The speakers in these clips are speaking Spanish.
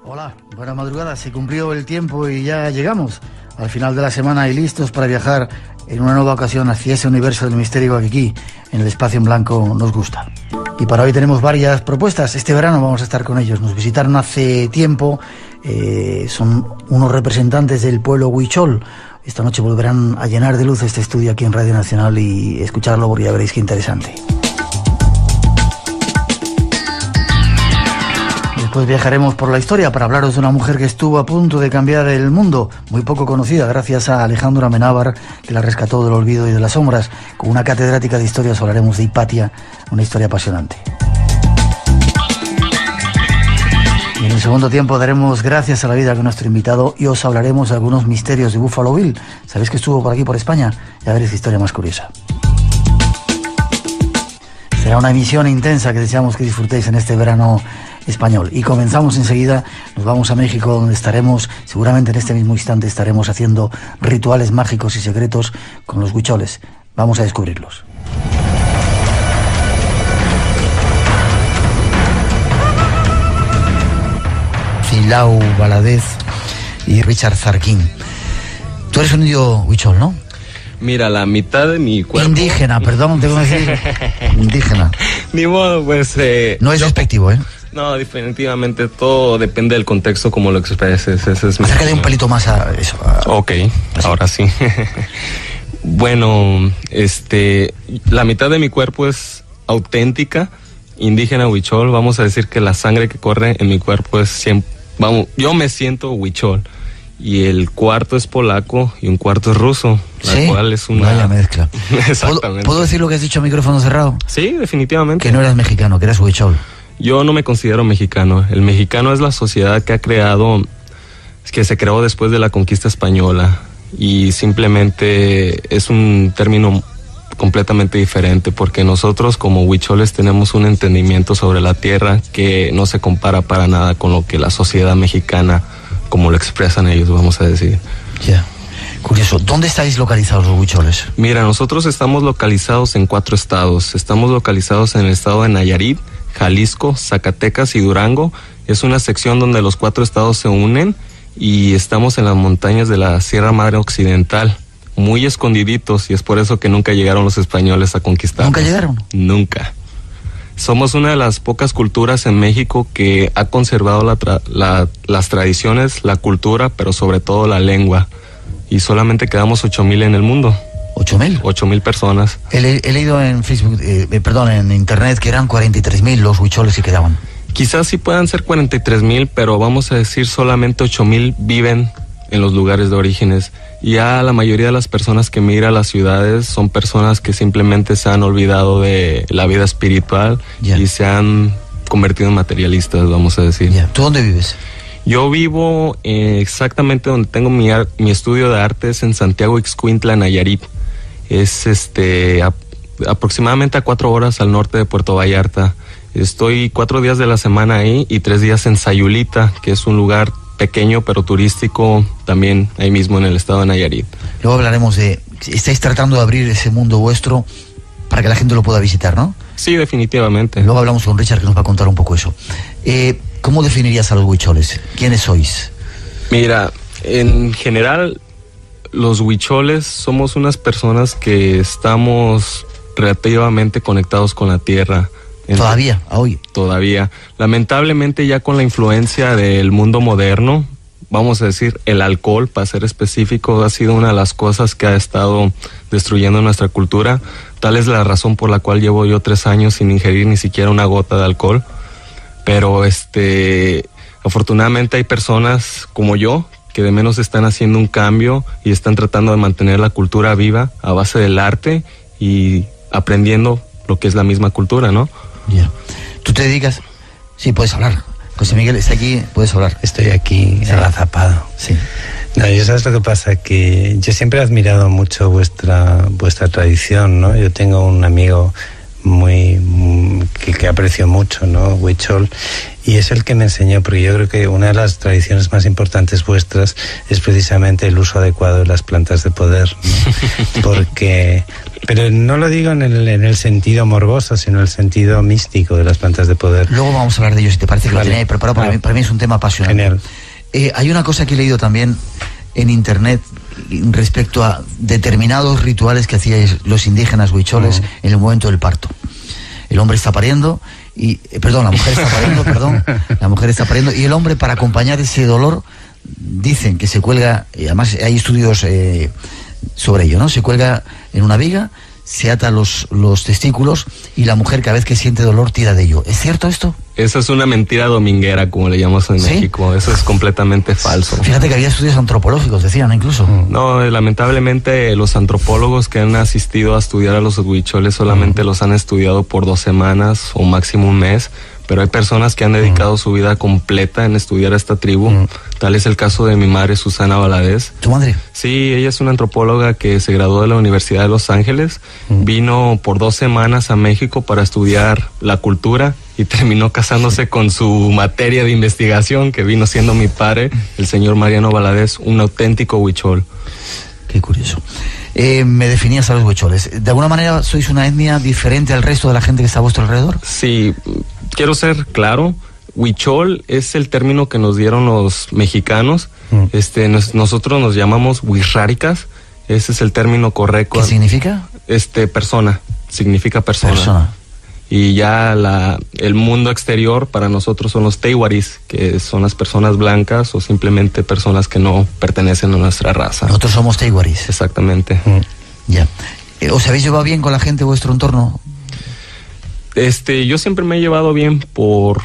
Hola, buena madrugada, se cumplió el tiempo y ya llegamos al final de la semana y listos para viajar en una nueva ocasión hacia ese universo del misterio que aquí, en el espacio en blanco, nos gusta. Y para hoy tenemos varias propuestas. Este verano vamos a estar con ellos. Nos visitaron hace tiempo, son unos representantes del pueblo huichol. Esta noche volverán a llenar de luz este estudio aquí en Radio Nacional y escucharlo porque ya veréis qué interesante. Después viajaremos por la historia para hablaros de una mujer que estuvo a punto de cambiar el mundo, muy poco conocida gracias a Alejandro Amenábar, que la rescató del olvido y de las sombras. Con una catedrática de historia os hablaremos de Hipatia, una historia apasionante. Y en el segundo tiempo daremos gracias a la vida con nuestro invitado y os hablaremos de algunos misterios de Buffalo Bill. ¿Sabéis que estuvo por aquí, por España? Ya veréis qué historia más curiosa. Será una emisión intensa que deseamos que disfrutéis en este verano español. Y comenzamos enseguida, nos vamos a México, donde estaremos, seguramente en este mismo instante, estaremos haciendo rituales mágicos y secretos con los huicholes. Vamos a descubrirlos. Cilau Valadez y Richard Zarquín. Tú eres un indio huichol, ¿no? Mira, la mitad de mi cuerpo... Indígena, perdón, tengo que decir. Indígena. Ni modo, pues... no es despectivo, ¿eh? No, definitivamente todo depende del contexto como lo expreses. Ese es Acércate un pelito más a eso. Ok, así. Ahora sí. Bueno, la mitad de mi cuerpo es auténtica, indígena huichol. Vamos a decir que la sangre que corre en mi cuerpo es siempre... yo me siento huichol. Y el cuarto es polaco y un cuarto es ruso, la cual es una... Vaya mezcla. Exactamente. ¿Puedo decir lo que has dicho a micrófono cerrado? Sí, definitivamente. Que no eras mexicano, que eras huichol. Yo no me considero mexicano. El mexicano es la sociedad que se creó después de la conquista española. Y simplemente es un término completamente diferente, porque nosotros como huicholes tenemos un entendimiento sobre la tierra que no se compara para nada con lo que la sociedad mexicana, como lo expresan ellos, vamos a decir. Ya. Curioso. ¿Dónde estáis localizados los huicholes? Mira, nosotros estamos localizados en 4 estados. Estamos localizados en el estado de Nayarit, Jalisco, Zacatecas y Durango. Es una sección donde los 4 estados se unen y estamos en las montañas de la Sierra Madre Occidental, muy escondiditos, y es por eso que nunca llegaron los españoles a conquistarnos. ¿Nunca llegaron? Nunca. Somos una de las pocas culturas en México que ha conservado las tradiciones, la cultura, pero sobre todo la lengua. Y solamente quedamos 8,000 en el mundo. ¿8,000? 8,000 personas. He leído en Facebook, en internet, que eran 43,000 los huicholes que quedaban. Quizás sí puedan ser 43,000, pero vamos a decir solamente 8,000 viven en los lugares de orígenes. Ya la mayoría de las personas que migran a las ciudades son personas que simplemente se han olvidado de la vida espiritual y se han convertido en materialistas, vamos a decir. ¿Tú dónde vives? Yo vivo exactamente donde tengo mi estudio de artes, en Santiago Ixcuintla, Nayarit. Es aproximadamente a 4 horas al norte de Puerto Vallarta. Estoy 4 días de la semana ahí y 3 días en Sayulita, que es un lugar pequeño pero turístico, también ahí mismo en el estado de Nayarit. Luego hablaremos de... Estáis tratando de abrir ese mundo vuestro para que la gente lo pueda visitar, ¿no? Sí, definitivamente. Luego hablamos con Richard, que nos va a contar un poco eso. ¿Cómo definirías a los huicholes? ¿Quiénes sois? Mira, en general, los huicholes somos unas personas que estamos relativamente conectados con la tierra. ¿Todavía? ¿Hoy? Todavía. Lamentablemente, ya con la influencia del mundo moderno, vamos a decir, el alcohol, para ser específico, ha sido una de las cosas que ha estado destruyendo nuestra cultura. Tal es la razón por la cual llevo yo 3 años sin ingerir ni siquiera una gota de alcohol. Pero afortunadamente hay personas como yo que de menos están haciendo un cambio y están tratando de mantener la cultura viva a base del arte y aprendiendo lo que es la misma cultura, ¿no? Ya. ¿Tú te dedicas? Sí, puedes hablar. José Miguel está aquí, puedes hablar. Estoy aquí, agazapado. Sí. No, yo sabes lo que pasa, que yo siempre he admirado mucho vuestra tradición, ¿no? Yo tengo un amigo que aprecio mucho, ¿no? Huichol, y es el que me enseñó, porque yo creo que una de las tradiciones más importantes vuestras es precisamente el uso adecuado de las plantas de poder, ¿no? Porque Pero no lo digo en el sentido morboso, sino en el sentido místico de las plantas de poder. Luego vamos a hablar de ello, si te parece que lo tenía preparado, para mí es un tema apasionante. Genial. Hay una cosa que he leído también en internet respecto a determinados rituales que hacían los indígenas huicholes en el momento del parto. El hombre está pariendo la mujer está pariendo, la mujer está pariendo, y el hombre, para acompañar ese dolor, dicen que se cuelga, y además hay estudios sobre ello, ¿no? Se cuelga en una viga, se ata los testículos, y la mujer, cada vez que siente dolor, tira de ello. ¿Es cierto esto? Eso es una mentira dominguera, como le llamamos en México. Eso es completamente falso. Fíjate que había estudios antropológicos, decían incluso. No, lamentablemente los antropólogos que han asistido a estudiar a los huicholes solamente los han estudiado por 2 semanas o máximo un mes. Pero hay personas que han dedicado su vida completa en estudiar a esta tribu. Tal es el caso de mi madre, Susana Valadez. ¿Tu madre? Sí, ella es una antropóloga que se graduó de la Universidad de Los Ángeles. Vino por 2 semanas a México para estudiar la cultura y terminó casándose con su materia de investigación, que vino siendo mi padre, el señor Mariano Valadez, un auténtico huichol. Qué curioso. Me definías a los huicholes. ¿De alguna manera sois una etnia diferente al resto de la gente que está a vuestro alrededor? Sí, quiero ser claro. Huichol es el término que nos dieron los mexicanos. Nosotros nos llamamos huirráricas. Ese es el término correcto. ¿Qué significa? Persona. Significa persona. Y ya el mundo exterior para nosotros son los teiwaris, que son las personas blancas o simplemente personas que no pertenecen a nuestra raza. Nosotros somos teiwaris. Exactamente. Ya. ¿Os habéis llevado bien con la gente de vuestro entorno? Yo siempre me he llevado bien por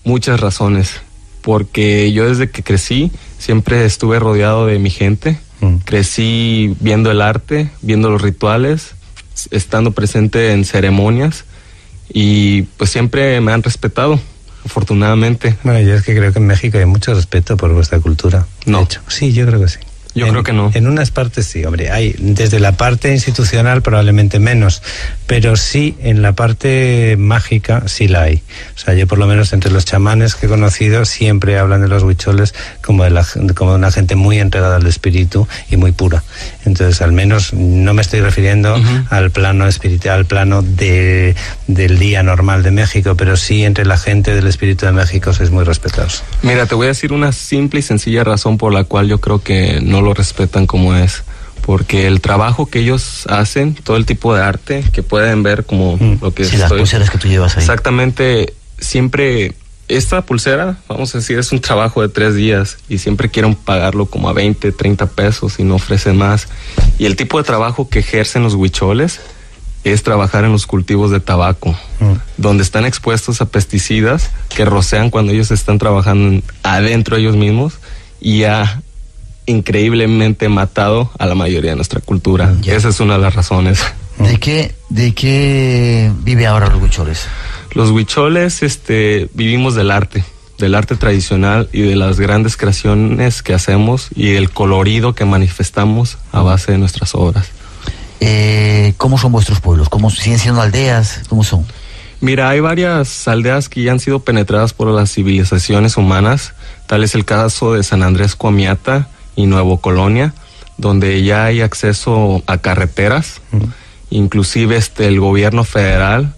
muchas razones. Porque yo desde que crecí siempre estuve rodeado de mi gente. Crecí viendo el arte, viendo los rituales, estando presente en ceremonias. Y pues siempre me han respetado, afortunadamente. Bueno, yo es que creo que en México hay mucho respeto por vuestra cultura. No. De hecho, sí, yo creo que sí. Yo creo que no. En unas partes sí, hombre, hay desde la parte institucional probablemente menos, pero sí en la parte mágica sí la hay. O sea, yo por lo menos entre los chamanes que he conocido siempre hablan de los huicholes como como de una gente muy entregada al espíritu y muy pura. Entonces, al menos no me estoy refiriendo al plano espiritual, al plano del día normal de México, pero sí entre la gente del espíritu de México sois muy respetados. Mira, te voy a decir una simple y sencilla razón por la cual yo creo que no lo respetan como es, porque el trabajo que ellos hacen, todo el tipo de arte que pueden ver, como lo que las pulseras que tú llevas ahí. Exactamente, siempre esta pulsera, vamos a decir, es un trabajo de 3 días y siempre quieren pagarlo como a 20, 30 pesos y no ofrecen más. Y el tipo de trabajo que ejercen los huicholes es trabajar en los cultivos de tabaco, donde están expuestos a pesticidas que rocean cuando ellos están trabajando adentro ellos mismos, y ha increíblemente matado a la mayoría de nuestra cultura. Esa es una de las razones. ¿De qué vive ahora los huicholes? Los huicholes vivimos del arte tradicional y de las grandes creaciones que hacemos y el colorido que manifestamos a base de nuestras obras. ¿Cómo son vuestros pueblos? ¿Cómo siguen siendo aldeas? ¿Cómo son? Mira, hay varias aldeas que ya han sido penetradas por las civilizaciones humanas. Tal es el caso de San Andrés Coamiata y Nuevo Colonia, donde ya hay acceso a carreteras. Inclusive el gobierno federal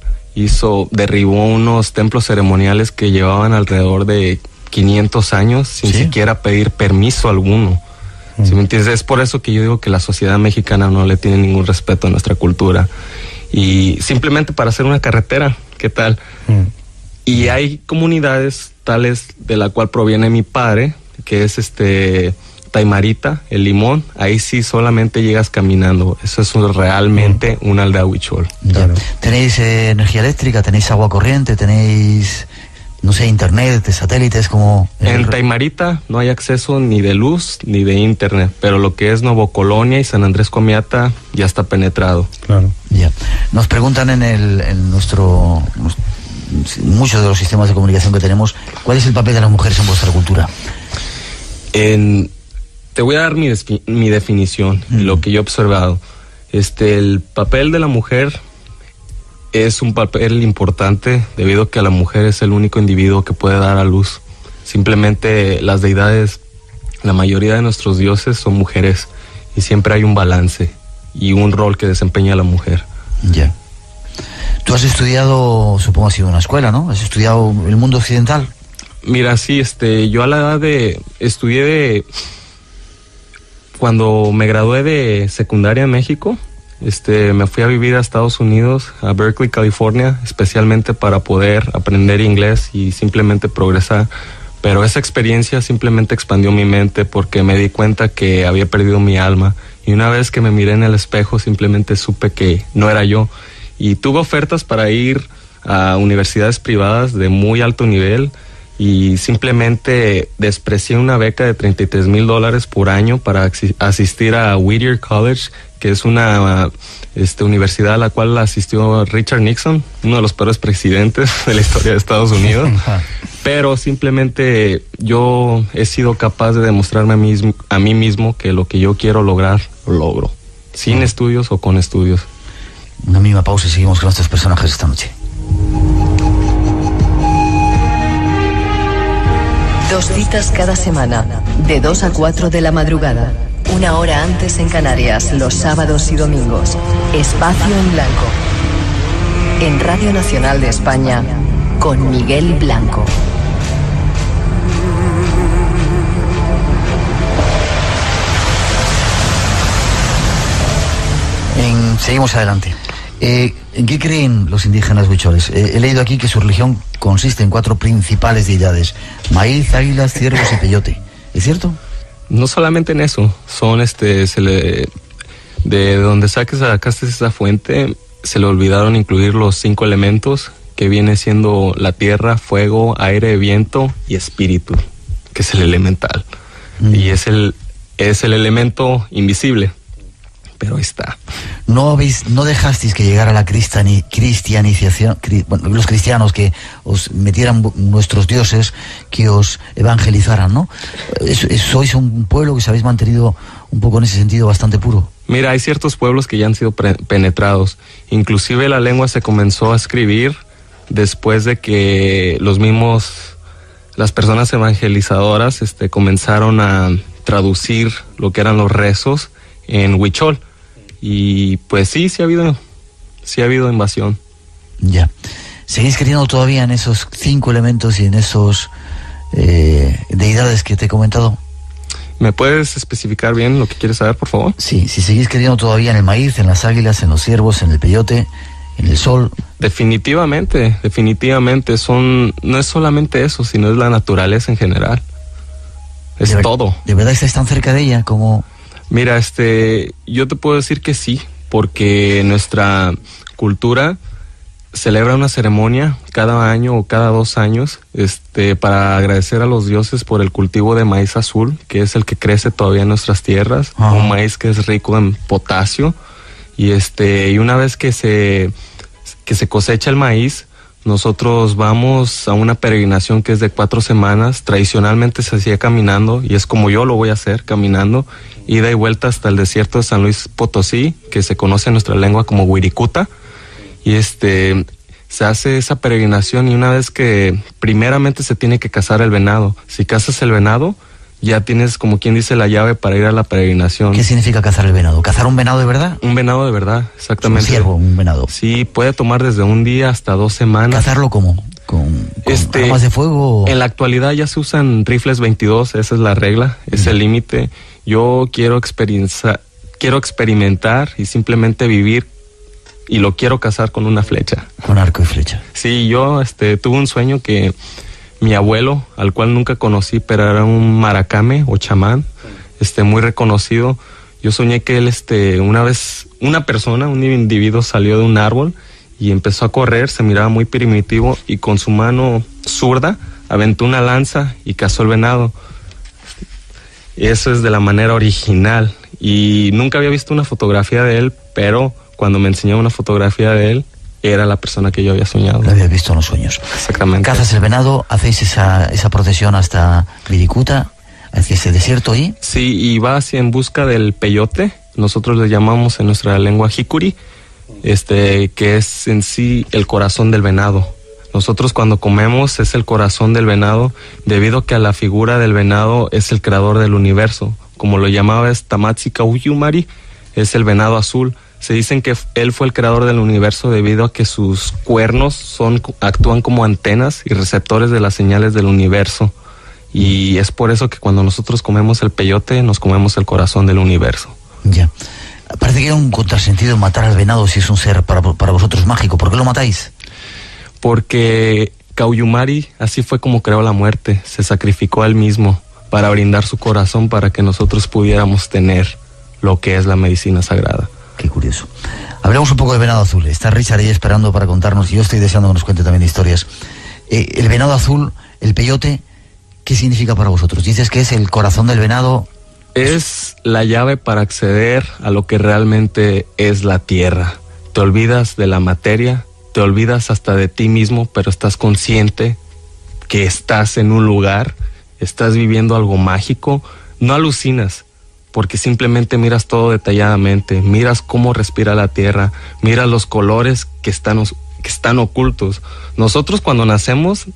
derribó unos templos ceremoniales que llevaban alrededor de 500 años sin siquiera pedir permiso alguno. ¿Sí me entiendes? Es por eso que yo digo que la sociedad mexicana no le tiene ningún respeto a nuestra cultura. Y simplemente para hacer una carretera, ¿qué tal? Y hay comunidades tales de la cual proviene mi padre, que es Taimarita, El Limón. Ahí sí solamente llegas caminando. Eso es realmente una aldea huichol. Claro. ¿Tenéis energía eléctrica? ¿Tenéis agua corriente? ¿Tenéis, no sé, internet, de satélites? Como en Taimarita no hay acceso ni de luz ni de internet, pero lo que es Nuevo Colonia y San Andrés Coamiata ya está penetrado. Claro. Ya. Nos preguntan en muchos de los sistemas de comunicación que tenemos, ¿cuál es el papel de las mujeres en vuestra cultura? Te voy a dar mi definición, lo que yo he observado. El papel de la mujer es un papel importante debido a que la mujer es el único individuo que puede dar a luz. Simplemente las deidades, la mayoría de nuestros dioses son mujeres y siempre hay un balance. y un rol que desempeña la mujer. Ya. Tú has estudiado, supongo, has ido a una escuela, ¿no? ¿Has estudiado el mundo occidental? Mira, sí, yo a la edad cuando me gradué de secundaria en México, me fui a vivir a Estados Unidos, a Berkeley, California, especialmente para poder aprender inglés y simplemente progresar. Pero esa experiencia simplemente expandió mi mente porque me di cuenta que había perdido mi alma. Y una vez que me miré en el espejo, simplemente supe que no era yo. Y tuve ofertas para ir a universidades privadas de muy alto nivel y simplemente desprecié una beca de $33,000 por año para asistir a Whittier College, que es una universidad a la cual asistió Richard Nixon, uno de los peores presidentes de la historia de Estados Unidos. Pero simplemente yo he sido capaz de demostrarme a mí mismo que lo que yo quiero lograr, lo logro, sin estudios o con estudios. Una mínima pausa y seguimos con nuestros personajes esta noche. 2 citas cada semana, de 2 a 4 de la madrugada. 1 hora antes en Canarias, los sábados y domingos. Espacio en Blanco. En Radio Nacional de España, con Miguel Blanco. Seguimos adelante. ¿En qué creen los indígenas huicholes? He leído aquí que su religión consiste en 4 principales deidades: maíz, águilas, ciervos y peyote. ¿Es cierto? No solamente en eso, son de donde sacaste esa fuente, se le olvidaron incluir los 5 elementos, que viene siendo la tierra, fuego, aire, viento y espíritu, que es el elemental. Y es el elemento invisible. Pero ahí está. ¿No dejasteis que llegara la cristianización, los cristianos, que os metieran nuestros dioses, que os evangelizaran, ¿no? Sois un pueblo que os habéis mantenido un poco en ese sentido bastante puro. Mira, hay ciertos pueblos que ya han sido penetrados. Inclusive la lengua se comenzó a escribir después de que las personas evangelizadoras comenzaron a traducir lo que eran los rezos en huichol. Y pues sí ha habido invasión. Ya. ¿Seguís creyendo todavía en esos 5 elementos y en esos deidades que te he comentado? ¿Me puedes especificar bien lo que quieres saber, por favor? Sí, si seguís creyendo todavía en el maíz, en las águilas, en los ciervos, en el peyote, en el sol. Definitivamente. No es solamente eso, sino es la naturaleza en general. Es todo. ¿De verdad estáis tan cerca de ella como...? Mira, yo te puedo decir que sí, porque nuestra cultura celebra una ceremonia cada año o cada 2 años, para agradecer a los dioses por el cultivo de maíz azul, que es el que crece todavía en nuestras tierras, un maíz que es rico en potasio, y una vez que se cosecha el maíz, nosotros vamos a una peregrinación que es de 4 semanas. Tradicionalmente se hacía caminando, y es como yo lo voy a hacer, caminando, ida y vuelta hasta el desierto de San Luis Potosí, que se conoce en nuestra lengua como Wirikuta, y se hace esa peregrinación, y una vez que primeramente se tiene que cazar el venado. Si cazas el venado, ya tienes, como quien dice, la llave para ir a la peregrinación. ¿Qué significa cazar el venado? ¿Cazar un venado de verdad? Un venado de verdad, exactamente. Un ciervo, un venado. Sí, puede tomar desde un día hasta 2 semanas. ¿Cazarlo cómo? ¿Con armas de fuego? En la actualidad ya se usan rifles 22, esa es la regla, es el límite. Yo quiero experimentar y simplemente vivir, y lo quiero cazar con una flecha. Con arco y flecha. Sí, yo tuve un sueño que mi abuelo, al cual nunca conocí, pero era un maracame o chamán, muy reconocido. Yo soñé que él, una vez, un individuo salió de un árbol y empezó a correr, se miraba muy primitivo, y con su mano zurda aventó una lanza y cazó el venado. Eso es de la manera original, y nunca había visto una fotografía de él, pero cuando me enseñó una fotografía de él, era la persona que yo había soñado. Lo había visto en los sueños. Exactamente. Cazas el venado, hacéis esa procesión hasta Wirikuta, hacia ese desierto ahí. Sí, y va en busca del peyote. Nosotros le llamamos en nuestra lengua jicuri, que es en sí el corazón del venado. Nosotros cuando comemos es el corazón del venado, debido a que a la figura del venado es el creador del universo. Como lo llamaba Tamatsi Kauyumari, es el venado azul. Se dicen que él fue el creador del universo debido a que sus cuernos actúan como antenas y receptores de las señales del universo. Y es por eso que cuando nosotros comemos el peyote, nos comemos el corazón del universo. Ya. Parece que hay un contrasentido matar al venado si es un ser para vosotros mágico. ¿Por qué lo matáis? Porque Caullumari así fue como creó la muerte. Se sacrificó a él mismo para brindar su corazón para que nosotros pudiéramos tener lo que es la medicina sagrada. Qué curioso. Hablemos un poco del venado azul. Está Richard ahí esperando para contarnos, y yo estoy deseando que nos cuente también historias. El venado azul, el peyote, ¿qué significa para vosotros? Dices que es el corazón del venado. Es la llave para acceder a lo que realmente es la tierra. Te olvidas de la materia, te olvidas hasta de ti mismo, pero estás consciente que estás en un lugar, estás viviendo algo mágico, no alucinas, porque simplemente miras todo detalladamente, miras cómo respira la tierra, miras los colores que están ocultos. Nosotros cuando nacemos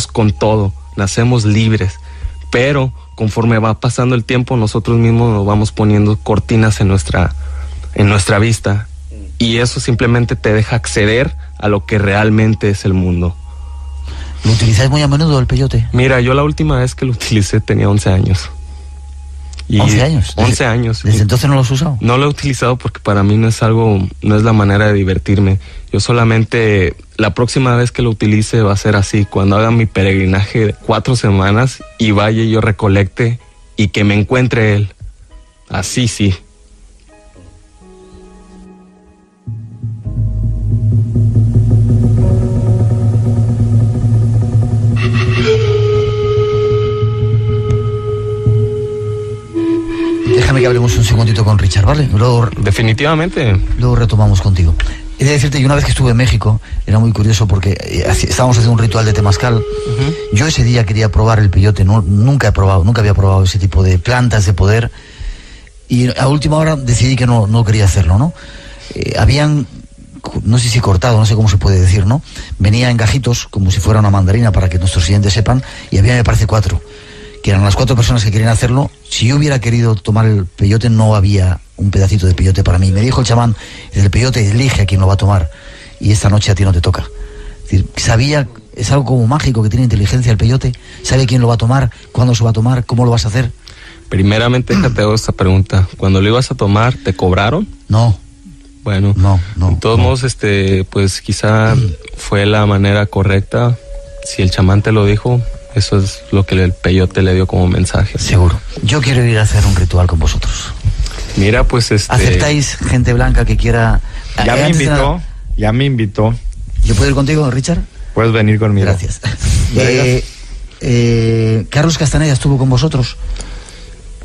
con todo, nacemos libres, pero conforme va pasando el tiempo, nosotros mismos nos vamos poniendo cortinas en nuestra vista, y eso simplemente te deja acceder a lo que realmente es el mundo. ¿Lo utilizáis muy a menudo el peyote? Mira, yo la última vez que lo utilicé tenía 11 años. Y 11 años. 11 años. ¿Desde entonces no lo has usado? No lo he utilizado porque para mí no es la manera de divertirme. Yo solamente, la próxima vez que lo utilice va a ser así, cuando haga mi peregrinaje de 4 semanas y vaya y yo recolecte y que me encuentre él. Así sí. Déjame que hablemos un segundito con Richard, ¿vale? Definitivamente. Luego retomamos contigo. He de decirte que una vez que estuve en México, era muy curioso porque estábamos haciendo un ritual de temazcal. Yo ese día quería probar el peyote, nunca había probado ese tipo de plantas de poder, y a última hora decidí que no quería hacerlo, ¿no? Habían, no sé si cortado, no sé cómo se puede decir, ¿no? Venía en gajitos, como si fuera una mandarina, para que nuestros siguientes sepan, y había, me parece, 4, que eran las 4 personas que querían hacerlo. Si yo hubiera querido tomar el peyote, no había un pedacito de peyote para mí. Me dijo el chamán, el peyote elige a quien lo va a tomar, y esta noche a ti no te toca. Es decir, sabía, es algo como mágico, que tiene inteligencia el peyote, sabe quién lo va a tomar, cuándo se va a tomar, cómo lo vas a hacer. Primeramente, déjate hago esta pregunta. Cuando lo ibas a tomar, ¿te cobraron? No. Bueno, no. De todos modos, pues quizá fue la manera correcta. Si el chamán te lo dijo, eso es lo que el peyote le dio como mensaje. Seguro. Yo quiero ir a hacer un ritual con vosotros. Mira, pues ¿aceptáis gente blanca que quiera? Ya me invitó. ¿Yo puedo ir contigo, Richard? Puedes venir conmigo. Gracias. Carlos Castaneda estuvo con vosotros.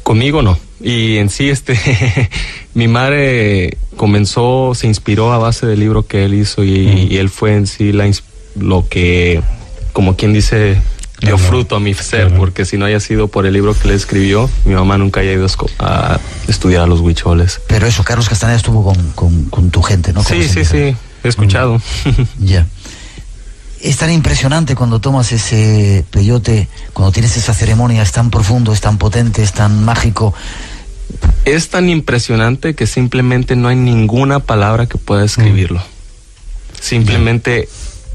Conmigo no. Y en sí, mi madre se inspiró a base del libro que él hizo, y él fue en sí lo que, como quien dice, dio fruto a mi ser, porque si no haya sido por el libro que le escribió, mi mamá nunca haya ido a estudiar a los huicholes. Pero eso, Carlos Castaneda estuvo con tu gente, ¿no? Sí, he escuchado. Ya. Es tan impresionante cuando tomas ese peyote, cuando tienes esa ceremonia, es tan profundo, es tan potente, es tan mágico. Es tan impresionante que simplemente no hay ninguna palabra que pueda escribirlo. Simplemente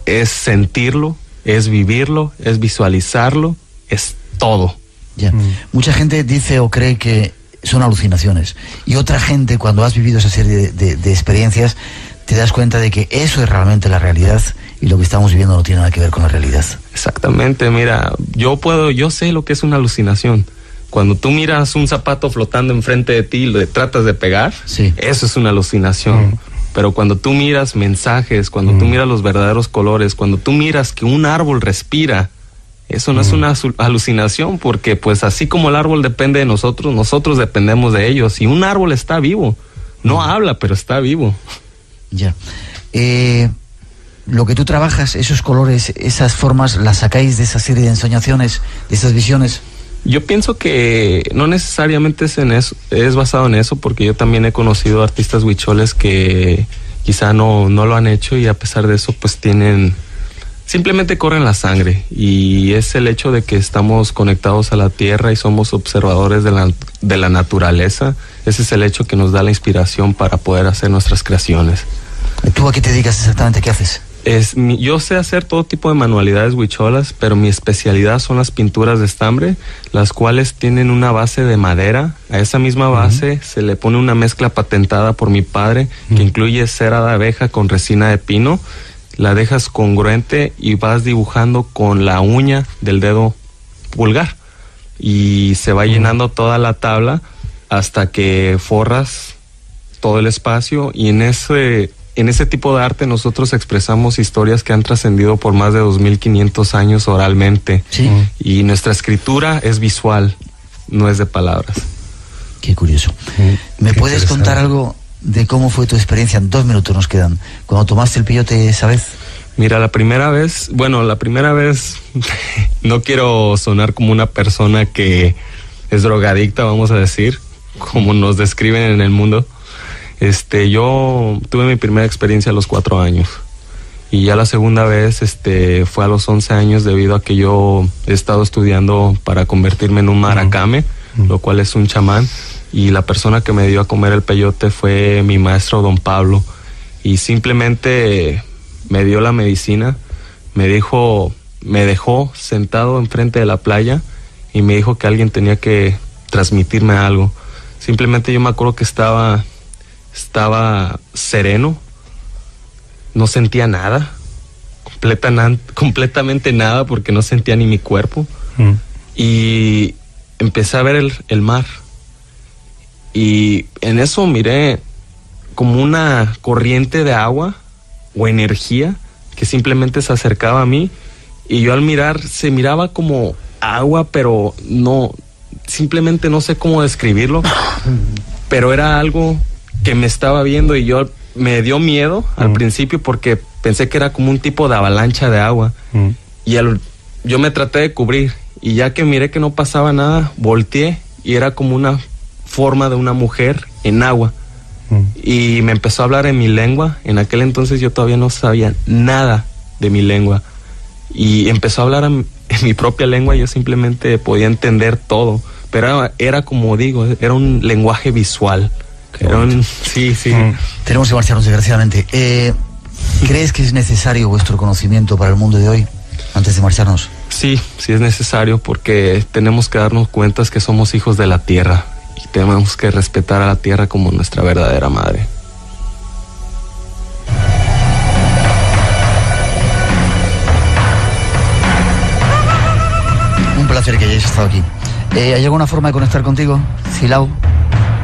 es sentirlo, es vivirlo, es visualizarlo, es todo. Ya. Mucha gente dice o cree que son alucinaciones, y otra gente, cuando has vivido esa serie de experiencias, te das cuenta de que eso es realmente la realidad, y lo que estamos viviendo no tiene nada que ver con la realidad. Exactamente. Mira, yo sé lo que es una alucinación. Cuando tú miras un zapato flotando enfrente de ti y le tratas de pegar, sí, eso es una alucinación. Pero cuando tú miras mensajes, cuando tú miras los verdaderos colores, cuando tú miras que un árbol respira, eso no es una alucinación, porque pues así como el árbol depende de nosotros, nosotros dependemos de ellos. Y un árbol está vivo, no habla, pero está vivo. Ya. Lo que tú trabajas, esos colores, esas formas, ¿las sacáis de esa serie de ensoñaciones, de esas visiones? Yo pienso que no necesariamente es basado en eso, porque yo también he conocido artistas huicholes que quizá no lo han hecho, y a pesar de eso pues simplemente corre en la sangre, y es el hecho de que estamos conectados a la tierra y somos observadores de la naturaleza. Ese es el hecho que nos da la inspiración para poder hacer nuestras creaciones. ¿Tú a qué te dedicas exactamente? ¿Qué haces? Yo sé hacer todo tipo de manualidades huicholas, pero mi especialidad son las pinturas de estambre, las cuales tienen una base de madera. A esa misma base se le pone una mezcla patentada por mi padre, que incluye cera de abeja con resina de pino. La dejas congruente y vas dibujando con la uña del dedo pulgar, y se va llenando toda la tabla hasta que forras todo el espacio. Y en ese tipo de arte nosotros expresamos historias que han trascendido por más de 2500 años oralmente. Sí. Y nuestra escritura es visual, no es de palabras. Qué curioso. ¿Me puedes contar algo de cómo fue tu experiencia? En 2 minutos nos quedan. Cuando tomaste el peyote esa vez. Mira, la primera vez, no quiero sonar como una persona que es drogadicta, vamos a decir, como nos describen en el mundo. Yo tuve mi primera experiencia a los 4 años, y ya la segunda vez fue a los 11 años, debido a que yo he estado estudiando para convertirme en un maracame, lo cual es un chamán, y la persona que me dio a comer el peyote fue mi maestro don Pablo, y simplemente me dio la medicina, me dejó sentado enfrente de la playa y me dijo que alguien tenía que transmitirme algo. Simplemente yo me acuerdo que estaba sereno, no sentía nada, completamente nada, porque no sentía ni mi cuerpo. Y empecé a ver el mar, y en eso miré como una corriente de agua o energía que simplemente se acercaba a mí, y yo al mirar se miraba como agua, pero no, simplemente no sé cómo describirlo, pero era algo que me estaba viendo, y yo me dio miedo al principio porque pensé que era como un tipo de avalancha de agua. Y yo me traté de cubrir, y ya que miré que no pasaba nada, volteé y era como una forma de una mujer en agua. Y me empezó a hablar en mi lengua. En aquel entonces yo todavía no sabía nada de mi lengua, y empezó a hablar en mi propia lengua, y yo simplemente podía entender todo, pero era como digo, era un lenguaje visual. Sí. Tenemos que marcharnos, desgraciadamente. ¿Crees que es necesario vuestro conocimiento para el mundo de hoy, antes de marcharnos? Sí es necesario, porque tenemos que darnos cuenta que somos hijos de la tierra, y tenemos que respetar a la tierra como nuestra verdadera madre. Un placer que hayáis estado aquí. ¿Hay alguna forma de conectar contigo, Cilau?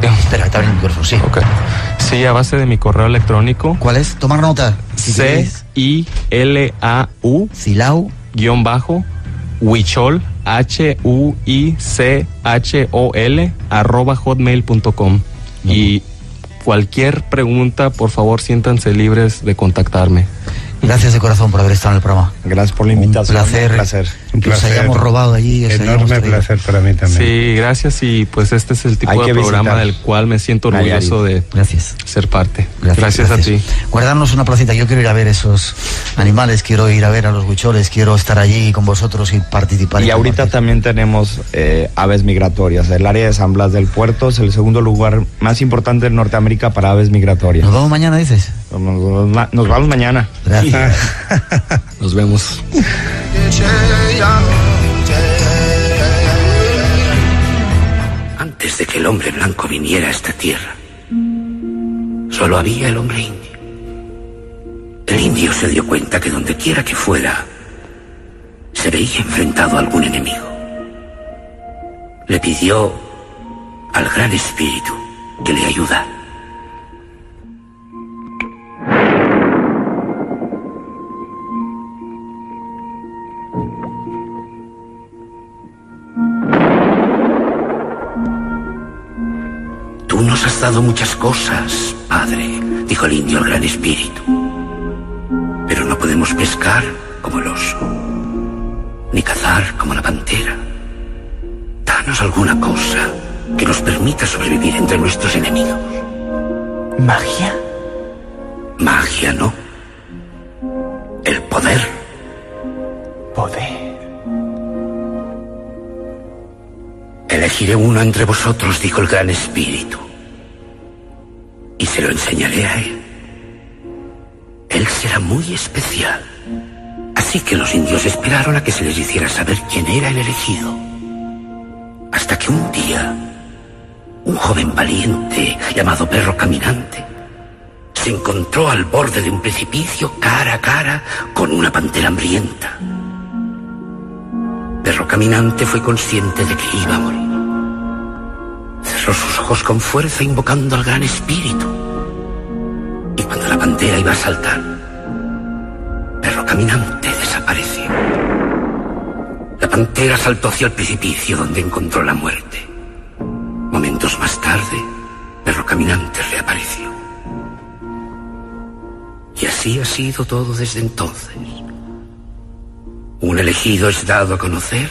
Espera, está bien el micrófono, sí. Okay. Sí, a base de mi correo electrónico. ¿Cuál es? Tomar nota. CILAU Cilau Huichol HUICHOL @hotmail.com. Y cualquier pregunta, por favor, siéntanse libres de contactarme. Gracias de corazón por haber estado en el programa. Gracias por la invitación. Un placer. Que os hayamos robado allí. Enorme placer para mí también. Sí, gracias. Y pues este es el tipo de programa del cual me siento orgulloso de ser parte. Gracias a ti. Guardarnos una placita. Yo quiero ir a ver esos animales, quiero ir a ver a los huicholes, quiero estar allí con vosotros y participar. Y ahorita también tenemos aves migratorias. El área de San Blas del Puerto es el segundo lugar más importante de Norteamérica para aves migratorias. ¿Nos vamos mañana, dices? Nos vamos mañana. Gracias. Nos vemos. Antes de que el hombre blanco viniera a esta tierra, solo había el hombre indio. El indio se dio cuenta que donde quiera que fuera, se veía enfrentado a algún enemigo. Le pidió al Gran Espíritu que le ayudara. Tú nos has dado muchas cosas, padre, dijo el indio al Gran Espíritu. Pero no podemos pescar como el oso, ni cazar como la pantera. Danos alguna cosa que nos permita sobrevivir entre nuestros enemigos. ¿Magia? Magia, no. El poder Elegiré uno entre vosotros, dijo el Gran Espíritu, y se lo enseñaré a él. Él será muy especial. Así que los indios esperaron a que se les hiciera saber quién era el elegido. Hasta que un día, un joven valiente llamado Perro Caminante se encontró al borde de un precipicio cara a cara con una pantera hambrienta. Perro Caminante fue consciente de que iba a morir. Cerró sus ojos con fuerza invocando al Gran Espíritu. Y cuando la pantera iba a saltar, Perro Caminante desapareció. La pantera saltó hacia el precipicio donde encontró la muerte. Momentos más tarde, Perro Caminante reapareció. Y así ha sido todo desde entonces. Un elegido es dado a conocer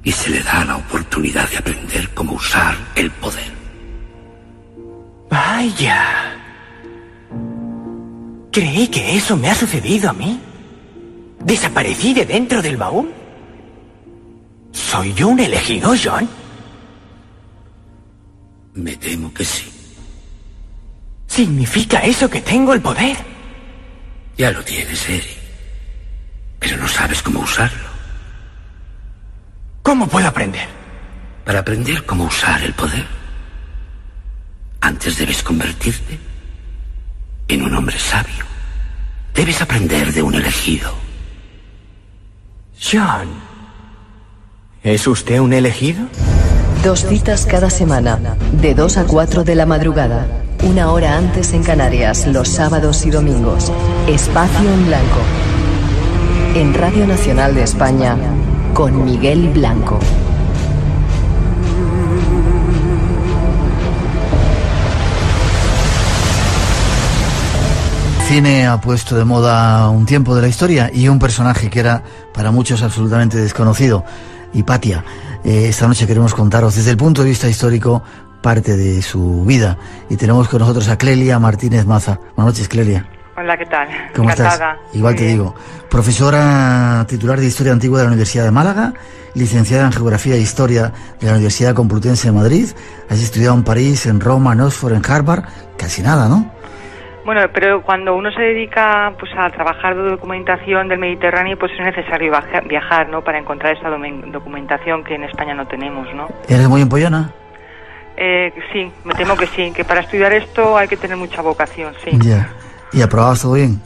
y se le da la oportunidad de aprender cómo usar el poder. Vaya. Creí que eso me ha sucedido a mí. ¿Desaparecí de dentro del baúl? ¿Soy yo un elegido, John? Me temo que sí. ¿Significa eso que tengo el poder? Ya lo tienes, Eric. Pero no sabes cómo usarlo. ¿Cómo puedo aprender? Para aprender cómo usar el poder, antes debes convertirte en un hombre sabio. Debes aprender de un elegido. John, ¿es usted un elegido? 2 citas cada semana, de 2 a 4 de la madrugada. 1 hora antes en Canarias, los sábados y domingos. Espacio en Blanco. En Radio Nacional de España, con Miguel Blanco. El cine ha puesto de moda un tiempo de la historia y un personaje que era para muchos absolutamente desconocido, Hipatia. Esta noche queremos contaros desde el punto de vista histórico parte de su vida y tenemos con nosotros a Clelia Martínez Maza. Buenas noches, Clelia. Hola, ¿qué tal? ¿Cómo Encantada. estás? Igual te Bien. digo. Profesora titular de Historia Antigua de la Universidad de Málaga, licenciada en Geografía e Historia de la Universidad Complutense de Madrid. Has estudiado en París, en Roma, en Oxford, en Harvard. Casi nada, ¿no? Bueno, pero cuando uno se dedica pues a trabajar de documentación del Mediterráneo, pues es necesario viajar, ¿no? Para encontrar esa documentación que en España no tenemos, ¿no? ¿Eres muy empollona? Sí, me temo que sí, que para estudiar esto hay que tener mucha vocación, sí. Ya. ¿Y aprobabas todo bien?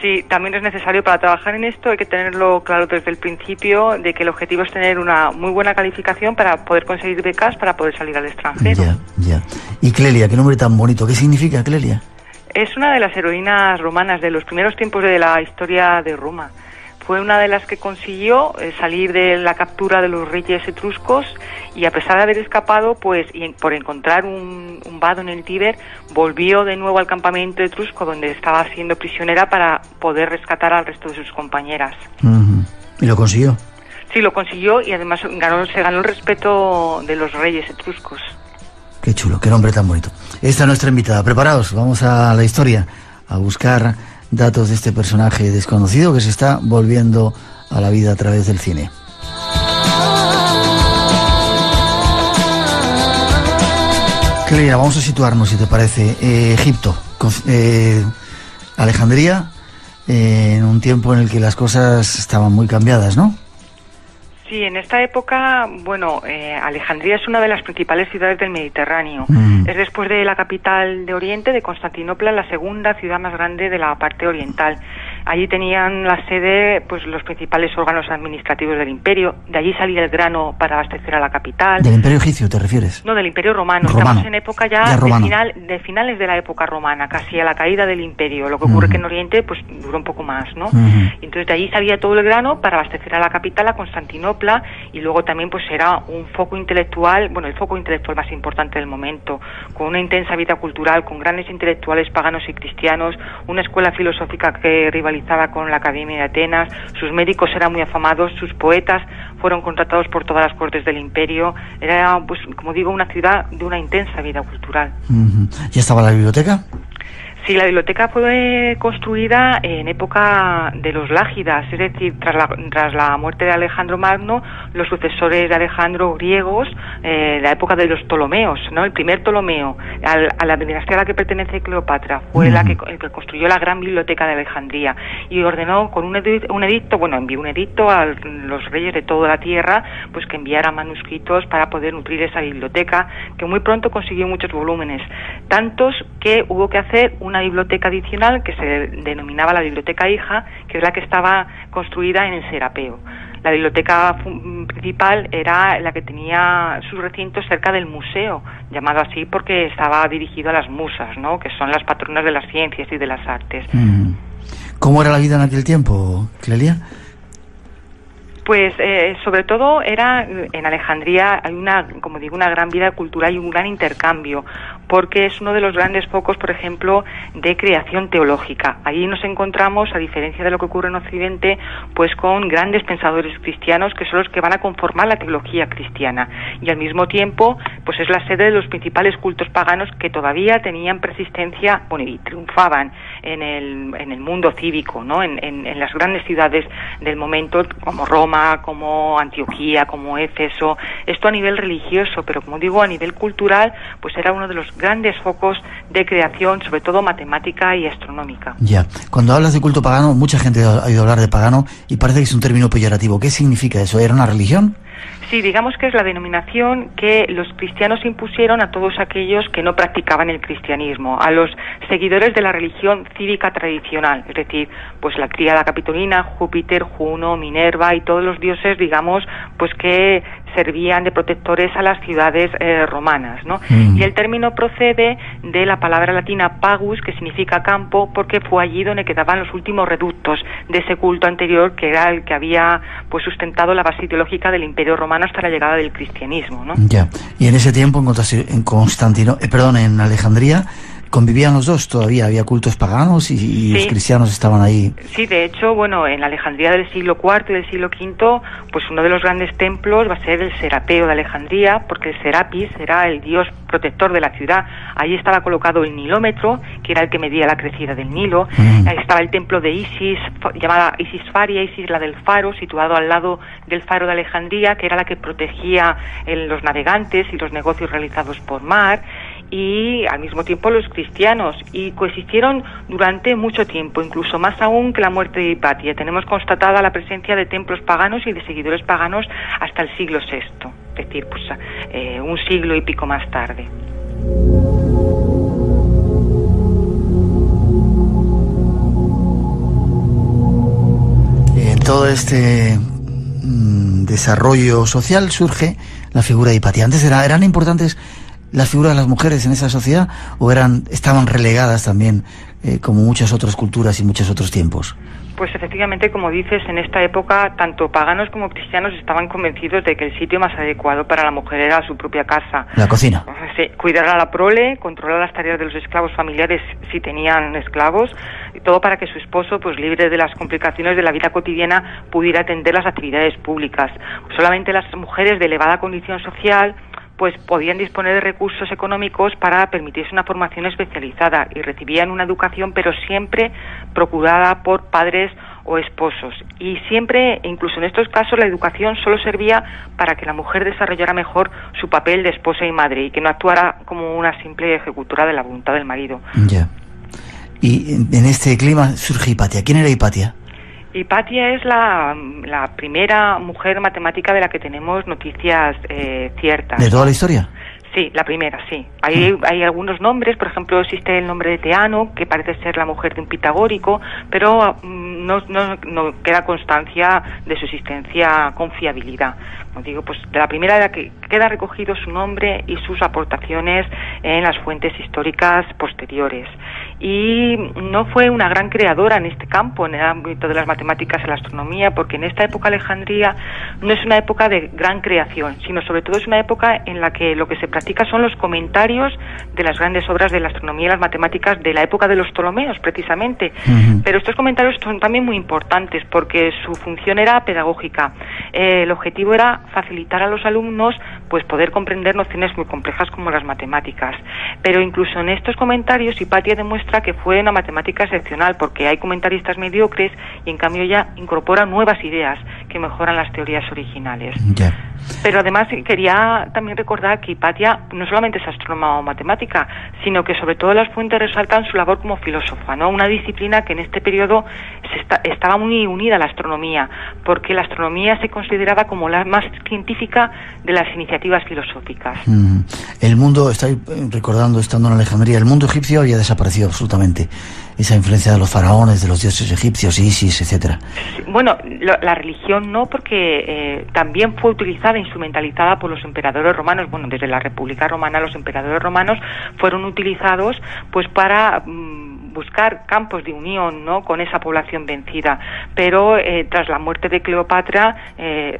Sí, también es necesario para trabajar en esto, hay que tenerlo claro desde el principio, de que el objetivo es tener una muy buena calificación para poder conseguir becas, para poder salir al extranjero. Ya, ya. Y Clelia, qué nombre tan bonito. ¿Qué significa Clelia? Es una de las heroínas romanas de los primeros tiempos de la historia de Roma. Fue una de las que consiguió salir de la captura de los reyes etruscos y a pesar de haber escapado, pues y por encontrar un vado en el Tíber, volvió de nuevo al campamento etrusco donde estaba siendo prisionera para poder rescatar al resto de sus compañeras. ¿Y lo consiguió? Sí, lo consiguió y además se ganó el respeto de los reyes etruscos. Qué chulo, qué nombre tan bonito. Esta es nuestra invitada. Preparados, vamos a la historia, a buscar datos de este personaje desconocido que se está volviendo a la vida a través del cine. Clelia, vamos a situarnos, si te parece. Egipto, Alejandría, en un tiempo en el que las cosas estaban muy cambiadas, ¿no? Sí, en esta época, bueno, Alejandría es una de las principales ciudades del Mediterráneo. Es después de la capital de Oriente, de Constantinopla, la segunda ciudad más grande de la parte oriental. Allí tenían la sede pues los principales órganos administrativos del imperio. De allí salía el grano para abastecer a la capital. ¿Del imperio egipcio te refieres? No, del imperio romano. Estamos en época ya de finales de la época romana, casi a la caída del imperio. Lo que ocurre que en Oriente pues duró un poco más, ¿no? Y entonces de allí salía todo el grano para abastecer a la capital, a Constantinopla, y luego también pues era un foco intelectual, bueno, el foco intelectual más importante del momento, con una intensa vida cultural, con grandes intelectuales paganos y cristianos, una escuela filosófica que rivalizaba con la Academia de Atenas, sus médicos eran muy afamados, sus poetas fueron contratados por todas las cortes del imperio. Era, pues, como digo, una ciudad de una intensa vida cultural. ¿Ya estaba la biblioteca? Sí, la biblioteca fue construida en época de los Lágidas, es decir, tras la muerte de Alejandro Magno, los sucesores de Alejandro griegos, la época de los Ptolomeos, ¿no? El primer Ptolomeo, a la dinastía a la que pertenece Cleopatra, fue el que construyó la gran biblioteca de Alejandría y ordenó con un edicto, envió un edicto a los reyes de toda la tierra, pues que enviaran manuscritos para poder nutrir esa biblioteca, que muy pronto consiguió muchos volúmenes, tantos que hubo que hacer una biblioteca adicional que se denominaba la biblioteca hija, que es la que estaba construida en el Serapeo. La biblioteca principal era la que tenía sus recintos cerca del museo, llamado así porque estaba dirigido a las musas, ¿no? Que son las patronas de las ciencias y de las artes. ¿Cómo era la vida en aquel tiempo, Clelia? Pues sobre todo en Alejandría hay una gran vida cultural y un gran intercambio, porque es uno de los grandes focos, por ejemplo, de creación teológica. Allí nos encontramos, a diferencia de lo que ocurre en Occidente, pues con grandes pensadores cristianos que son los que van a conformar la teología cristiana, y al mismo tiempo pues es la sede de los principales cultos paganos que todavía tenían persistencia, y triunfaban en el mundo cívico, ¿no? En las grandes ciudades del momento, como Roma, como Antioquía, como Éfeso. Esto a nivel religioso, pero como digo, a nivel cultural, pues era uno de los grandes focos de creación, sobre todo matemática y astronómica. Ya, cuando hablas de culto pagano, mucha gente ha oído hablar de pagano y parece que es un término peyorativo. ¿Qué significa eso? ¿Era una religión? Sí, digamos que es la denominación que los cristianos impusieron a todos aquellos que no practicaban el cristianismo, a los seguidores de la religión cívica tradicional, es decir, pues la Tríada Capitolina, Júpiter, Juno, Minerva y todos los dioses, digamos, pues que servían de protectores a las ciudades romanas, ¿no? Y el término procede de la palabra latina pagus, que significa campo, porque fue allí donde quedaban los últimos reductos de ese culto anterior, que era el que había pues sustentado la base ideológica del Imperio Romano hasta la llegada del cristianismo, ¿no? Ya. Y en ese tiempo en Alejandría convivían los dos, todavía había cultos paganos y sí, los cristianos estaban ahí. Sí, de hecho, en la Alejandría del siglo IV y del siglo V, pues uno de los grandes templos va a ser el Serapeo de Alejandría, porque el Serapis era el dios protector de la ciudad. Ahí estaba colocado el nilómetro, que era el que medía la crecida del Nilo. Ahí estaba el templo de Isis, llamada Isis Faria, Isis la del faro, situado al lado del faro de Alejandría, que era la que protegía los navegantes y los negocios realizados por mar, y al mismo tiempo los cristianos, y coexistieron durante mucho tiempo, incluso más aún que la muerte de Hipatia. Tenemos constatada la presencia de templos paganos y de seguidores paganos hasta el siglo VI, es decir, pues un siglo y pico más tarde. En todo este desarrollo social surge la figura de Hipatia. Antes eran importantes las figuras de las mujeres en esa sociedad, o estaban relegadas también, como muchas otras culturas y muchos otros tiempos? Pues efectivamente, como dices, en esta época tanto paganos como cristianos estaban convencidos de que el sitio más adecuado para la mujer era su propia casa. La cocina. Sí, cuidar a la prole, controlar las tareas de los esclavos familiares si tenían esclavos, y todo para que su esposo, pues libre de las complicaciones de la vida cotidiana, pudiera atender las actividades públicas. Solamente las mujeres de elevada condición social pues podían disponer de recursos económicos para permitirse una formación especializada, y recibían una educación, pero siempre procurada por padres o esposos. Y siempre, incluso en estos casos, la educación solo servía para que la mujer desarrollara mejor su papel de esposa y madre, y que no actuara como una simple ejecutora de la voluntad del marido. Ya. Y en este clima surge Hipatia. ¿Quién era Hipatia? Hipatia es la primera mujer matemática de la que tenemos noticias ciertas. ¿De toda la historia? Sí, la primera, sí. Hay algunos nombres, por ejemplo, existe el nombre de Teano, que parece ser la mujer de un pitagórico, pero no queda constancia de su existencia con fiabilidad. Como digo, pues de la primera de la que queda recogido su nombre y sus aportaciones en las fuentes históricas posteriores. Y no fue una gran creadora en este campo, en el ámbito de las matemáticas y la astronomía, porque en esta época Alejandría no es una época de gran creación, sino sobre todo es una época en la que lo que se practica son los comentarios de las grandes obras de la astronomía y las matemáticas de la época de los Ptolomeos, precisamente. Pero estos comentarios son también muy importantes porque su función era pedagógica. El objetivo era facilitar a los alumnos pues poder comprender nociones muy complejas como las matemáticas. Pero incluso en estos comentarios Hipatia demuestra que fue una matemática excepcional, porque hay comentaristas mediocres y en cambio ella incorpora nuevas ideas que mejoran las teorías originales. Yeah. Pero además quería también recordar que Hipatia no solamente es astrónoma o matemática, sino que sobre todo las fuentes resaltan su labor como filósofa, ¿no? Una disciplina que en este periodo estaba muy unida a la astronomía, porque la astronomía se consideraba como la más científica de las iniciativas filosóficas. El mundo, estoy recordando estando en Alejandría, el mundo egipcio había desaparecido absolutamente. Esa influencia de los faraones, de los dioses egipcios, Isis, etcétera. Bueno, la religión no, porque también fue utilizada, instrumentalizada por los emperadores romanos. Bueno, desde la República Romana los emperadores romanos fueron utilizados pues para buscar campos de unión, ¿no?, con esa población vencida. Pero tras la muerte de Cleopatra,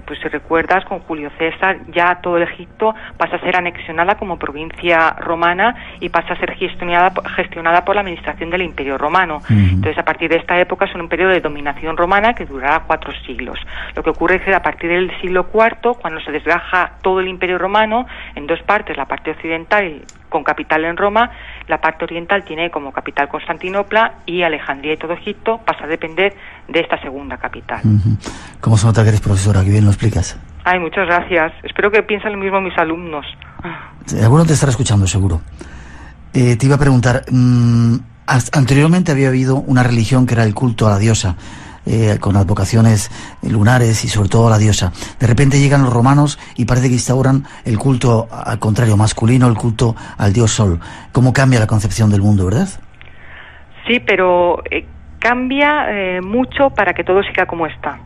pues si recuerdas, con Julio César ya todo el Egipto pasa a ser anexionada como provincia romana y pasa a ser gestionada por la administración del Imperio Romano. Entonces, a partir de esta época es un imperio de dominación romana que durará 4 siglos. Lo que ocurre es que a partir del siglo IV, cuando se desgaja todo el Imperio Romano en 2 partes, la parte occidental con capital en Roma, la parte oriental tiene como capital Constantinopla y Alejandría y todo Egipto pasa a depender de esta segunda capital. ¿Cómo se nota que eres profesora? Que bien lo explicas. Ay, muchas gracias. Espero que piensen lo mismo mis alumnos. Alguno te estará escuchando, seguro. Te iba a preguntar, anteriormente había habido una religión que era el culto a la diosa, con advocaciones lunares y sobre todo a la diosa. De repente llegan los romanos y parece que instauran el culto al contrario, masculino, el culto al dios Sol. ¿Cómo cambia la concepción del mundo, verdad? Sí, pero cambia mucho para que todo siga como está.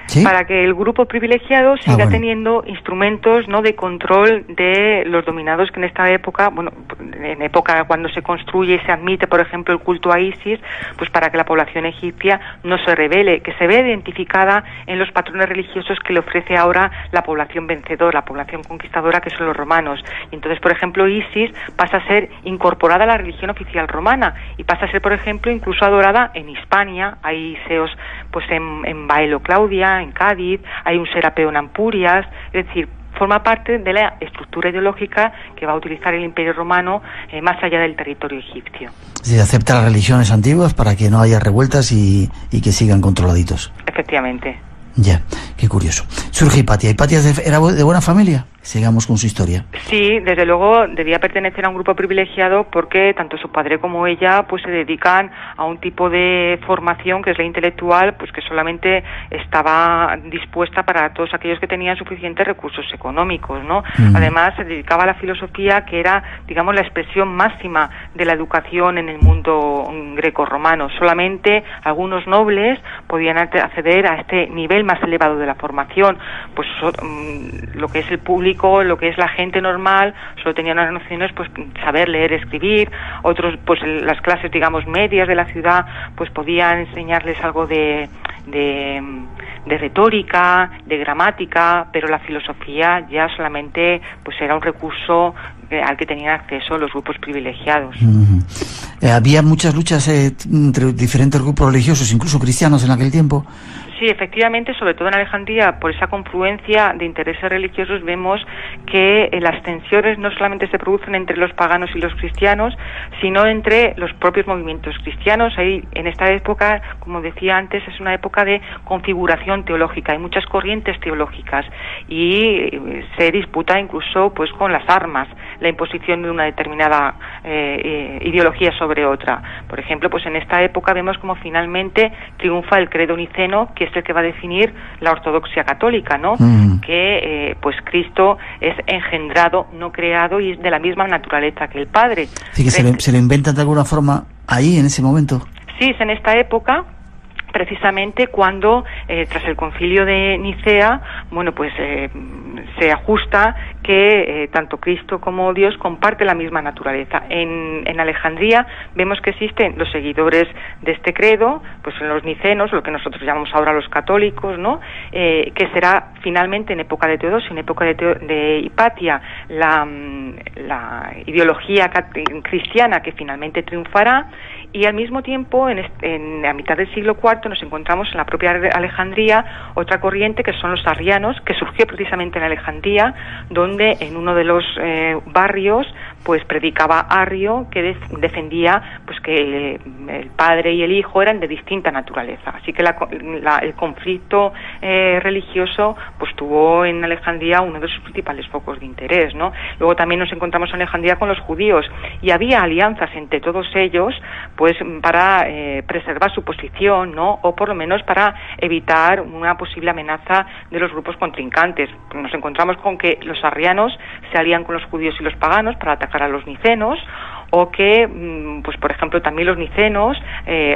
¿Sí? Para que el grupo privilegiado siga teniendo instrumentos, ¿no?, de control de los dominados, que en esta época, bueno, en época cuando se construye y se admite, por ejemplo, el culto a Isis, pues para que la población egipcia no se rebele, que se vea identificada en los patrones religiosos que le ofrece ahora la población vencedora, la población conquistadora, que son los romanos. Y entonces, por ejemplo, Isis pasa a ser incorporada a la religión oficial romana y pasa a ser, por ejemplo, incluso adorada en Hispania. Hay seos pues en Baelo Claudia, en Cádiz, hay un Serapeo en Ampurias, es decir, forma parte de la estructura ideológica que va a utilizar el Imperio Romano más allá del territorio egipcio. Se acepta las religiones antiguas para que no haya revueltas y que sigan controladitos. Efectivamente. Ya, qué curioso. Surge Hipatia. ¿Hipatia era de buena familia? Sigamos con su historia. Sí, desde luego debía pertenecer a un grupo privilegiado porque tanto su padre como ella pues se dedican a un tipo de formación que es la intelectual, pues que solamente estaba dispuesta para todos aquellos que tenían suficientes recursos económicos, ¿no? Además se dedicaba a la filosofía, que era, digamos, la expresión máxima de la educación en el mundo greco-romano. Solamente algunos nobles podían acceder a este nivel más elevado de la formación, pues lo que es el público, lo que es la gente normal, solo tenían unas nociones, pues saber leer, escribir. Otros, pues las clases, digamos, medias de la ciudad, pues podían enseñarles algo de retórica, de gramática, pero la filosofía ya solamente pues era un recurso al que tenían acceso los grupos privilegiados. Había muchas luchas entre diferentes grupos religiosos, incluso cristianos en aquel tiempo. Sí, efectivamente, sobre todo en Alejandría, por esa confluencia de intereses religiosos, vemos que las tensiones no solamente se producen entre los paganos y los cristianos, sino entre los propios movimientos cristianos. Ahí, en esta época, como decía antes, es una época de configuración teológica, hay muchas corrientes teológicas y se disputa incluso pues con las armas la imposición de una determinada ideología sobre otra. Por ejemplo, pues en esta época vemos como finalmente triunfa el credo niceno, que es el que va a definir la ortodoxia católica, ¿no? Que pues Cristo es engendrado, no creado, y es de la misma naturaleza que el Padre. Sí, que se le inventan de alguna forma ahí, en ese momento. Sí, es en esta época, precisamente cuando tras el concilio de Nicea, bueno, pues se ajusta que tanto Cristo como Dios comparten la misma naturaleza. En Alejandría vemos que existen los seguidores de este credo, pues en los nicenos, lo que nosotros llamamos ahora los católicos, ¿no? Que será finalmente en época de Teodosio, en época de Hipatia, la ideología cristiana que finalmente triunfará, y al mismo tiempo en la mitad del siglo IV nos encontramos en la propia Alejandría otra corriente que son los arrianos, que surgió precisamente en Alejandría, donde en uno de los barrios pues predicaba Arrio, que defendía pues que el padre y el hijo eran de distinta naturaleza. Así que el conflicto religioso pues tuvo en Alejandría uno de sus principales focos de interés, ¿no? Luego también nos encontramos en Alejandría con los judíos, y había alianzas entre todos ellos pues para preservar su posición, ¿no? O por lo menos para evitar una posible amenaza de los grupos contrincantes. Nos encontramos con que los arrianos se alían con los judíos y los paganos para atacar a los nicenos, o que, pues por ejemplo, también los nicenos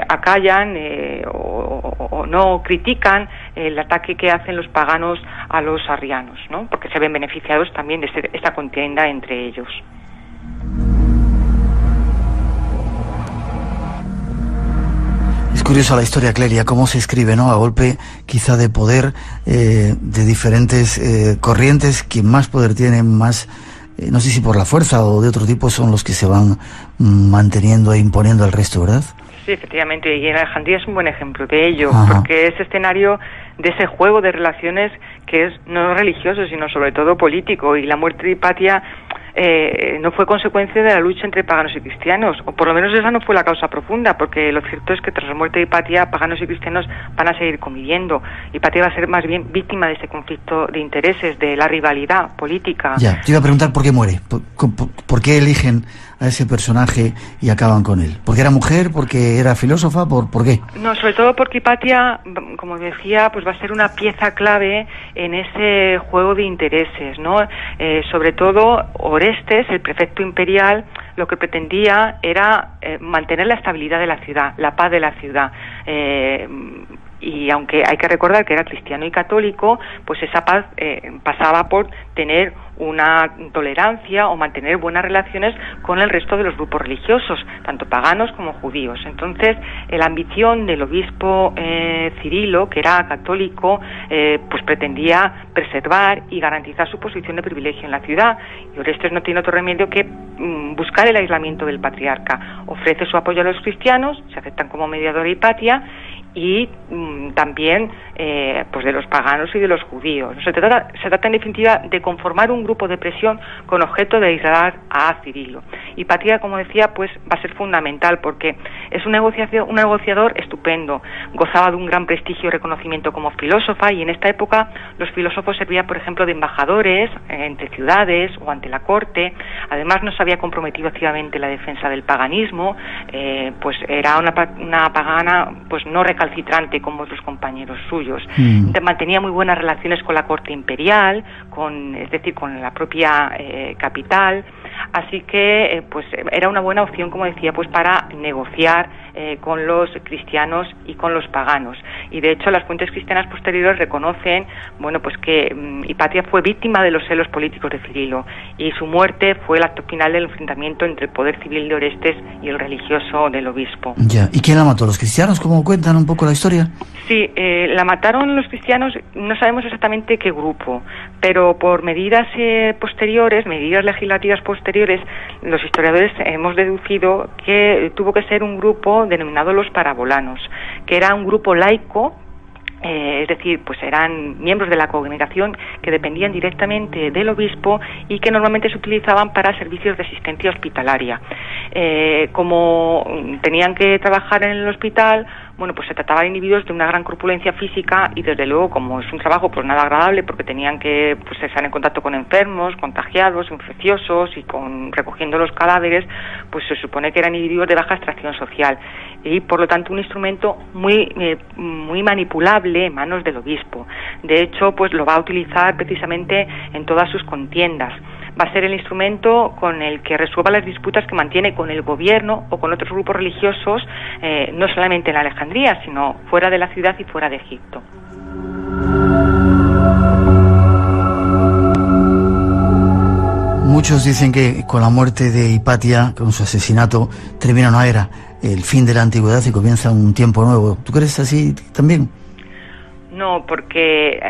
acallan o no critican el ataque que hacen los paganos a los arrianos, ¿no? Porque se ven beneficiados también de esta contienda entre ellos. Es curiosa la historia, Clelia, cómo se escribe, ¿no? A golpe quizá de poder, de diferentes corrientes. Quien más poder tiene, más, no sé si por la fuerza o de otro tipo, son los que se van manteniendo e imponiendo al resto, ¿verdad? Sí, efectivamente, y en Alejandría es un buen ejemplo de ello. Ajá. Porque es escenario de ese juego de relaciones que es no religioso, sino sobre todo político, y la muerte de Hipatia no fue consecuencia de la lucha entre paganos y cristianos, o por lo menos esa no fue la causa profunda, porque lo cierto es que tras la muerte de Hipatia, paganos y cristianos van a seguir conviviendo. Hipatia va a ser más bien víctima de ese conflicto de intereses, de la rivalidad política. Ya, te iba a preguntar por qué muere, por qué eligen a ese personaje y acaban con él. ¿Porque era mujer? ¿Porque era filósofa? ¿Por qué? No, sobre todo porque Hipatia, como decía, pues va a ser una pieza clave en ese juego de intereses, ¿no? Sobre todo Orestes, el prefecto imperial, lo que pretendía era mantener la estabilidad de la ciudad, la paz de la ciudad. Y aunque hay que recordar que era cristiano y católico, pues esa paz pasaba por tener una tolerancia o mantener buenas relaciones con el resto de los grupos religiosos, tanto paganos como judíos. Entonces, la ambición del obispo Cirilo, que era católico, pues pretendía preservar y garantizar su posición de privilegio en la ciudad. Y Orestes no tiene otro remedio que buscar el aislamiento del patriarca. Ofrece su apoyo a los cristianos, se aceptan como mediador Hipatia, y también pues de los paganos y de los judíos. Se trata en definitiva de conformar un grupo de presión con objeto de aislar a Cirilo. Hipatia, como decía, pues va a ser fundamental porque es un negociador estupendo, gozaba de un gran prestigio y reconocimiento como filósofa, y en esta época los filósofos servían, por ejemplo, de embajadores entre ciudades o ante la corte. Además, no se había comprometido activamente en la defensa del paganismo, pues era una pagana pues no recalcitrante como otros compañeros suyos. Mantenía muy buenas relaciones con la corte imperial, es decir, con la propia capital. Así que pues era una buena opción, como decía, pues para negociar con los cristianos y con los paganos. Y de hecho las fuentes cristianas posteriores reconocen, bueno, pues que Hipatia fue víctima de los celos políticos de Cirilo, y su muerte fue el acto final del enfrentamiento entre el poder civil de Orestes y el religioso del obispo. Ya. ¿Y quién la mató? ¿Los cristianos? ¿Cómo cuentan un poco la historia? Sí, la mataron los cristianos, no sabemos exactamente qué grupo, pero por medidas posteriores, medidas legislativas posteriores, los historiadores hemos deducido que tuvo que ser un grupo denominado los parabolanos, que era un grupo laico, es decir, pues eran miembros de la congregación que dependían directamente del obispo y que normalmente se utilizaban para servicios de asistencia hospitalaria. Como tenían que trabajar en el hospital, bueno, pues se trataba de individuos de una gran corpulencia física, y desde luego, como es un trabajo pues nada agradable, porque tenían que pues estar en contacto con enfermos, contagiados, infecciosos, y recogiendo los cadáveres, pues se supone que eran individuos de baja extracción social, y por lo tanto un instrumento muy manipulable en manos del obispo. De hecho, pues lo va a utilizar precisamente en todas sus contiendas. Va a ser el instrumento con el que resuelva las disputas que mantiene con el gobierno o con otros grupos religiosos, no solamente en Alejandría, sino fuera de la ciudad y fuera de Egipto. Muchos dicen que con la muerte de Hipatia, con su asesinato, termina una era, el fin de la antigüedad, y comienza un tiempo nuevo. ¿Tú crees así también? No, porque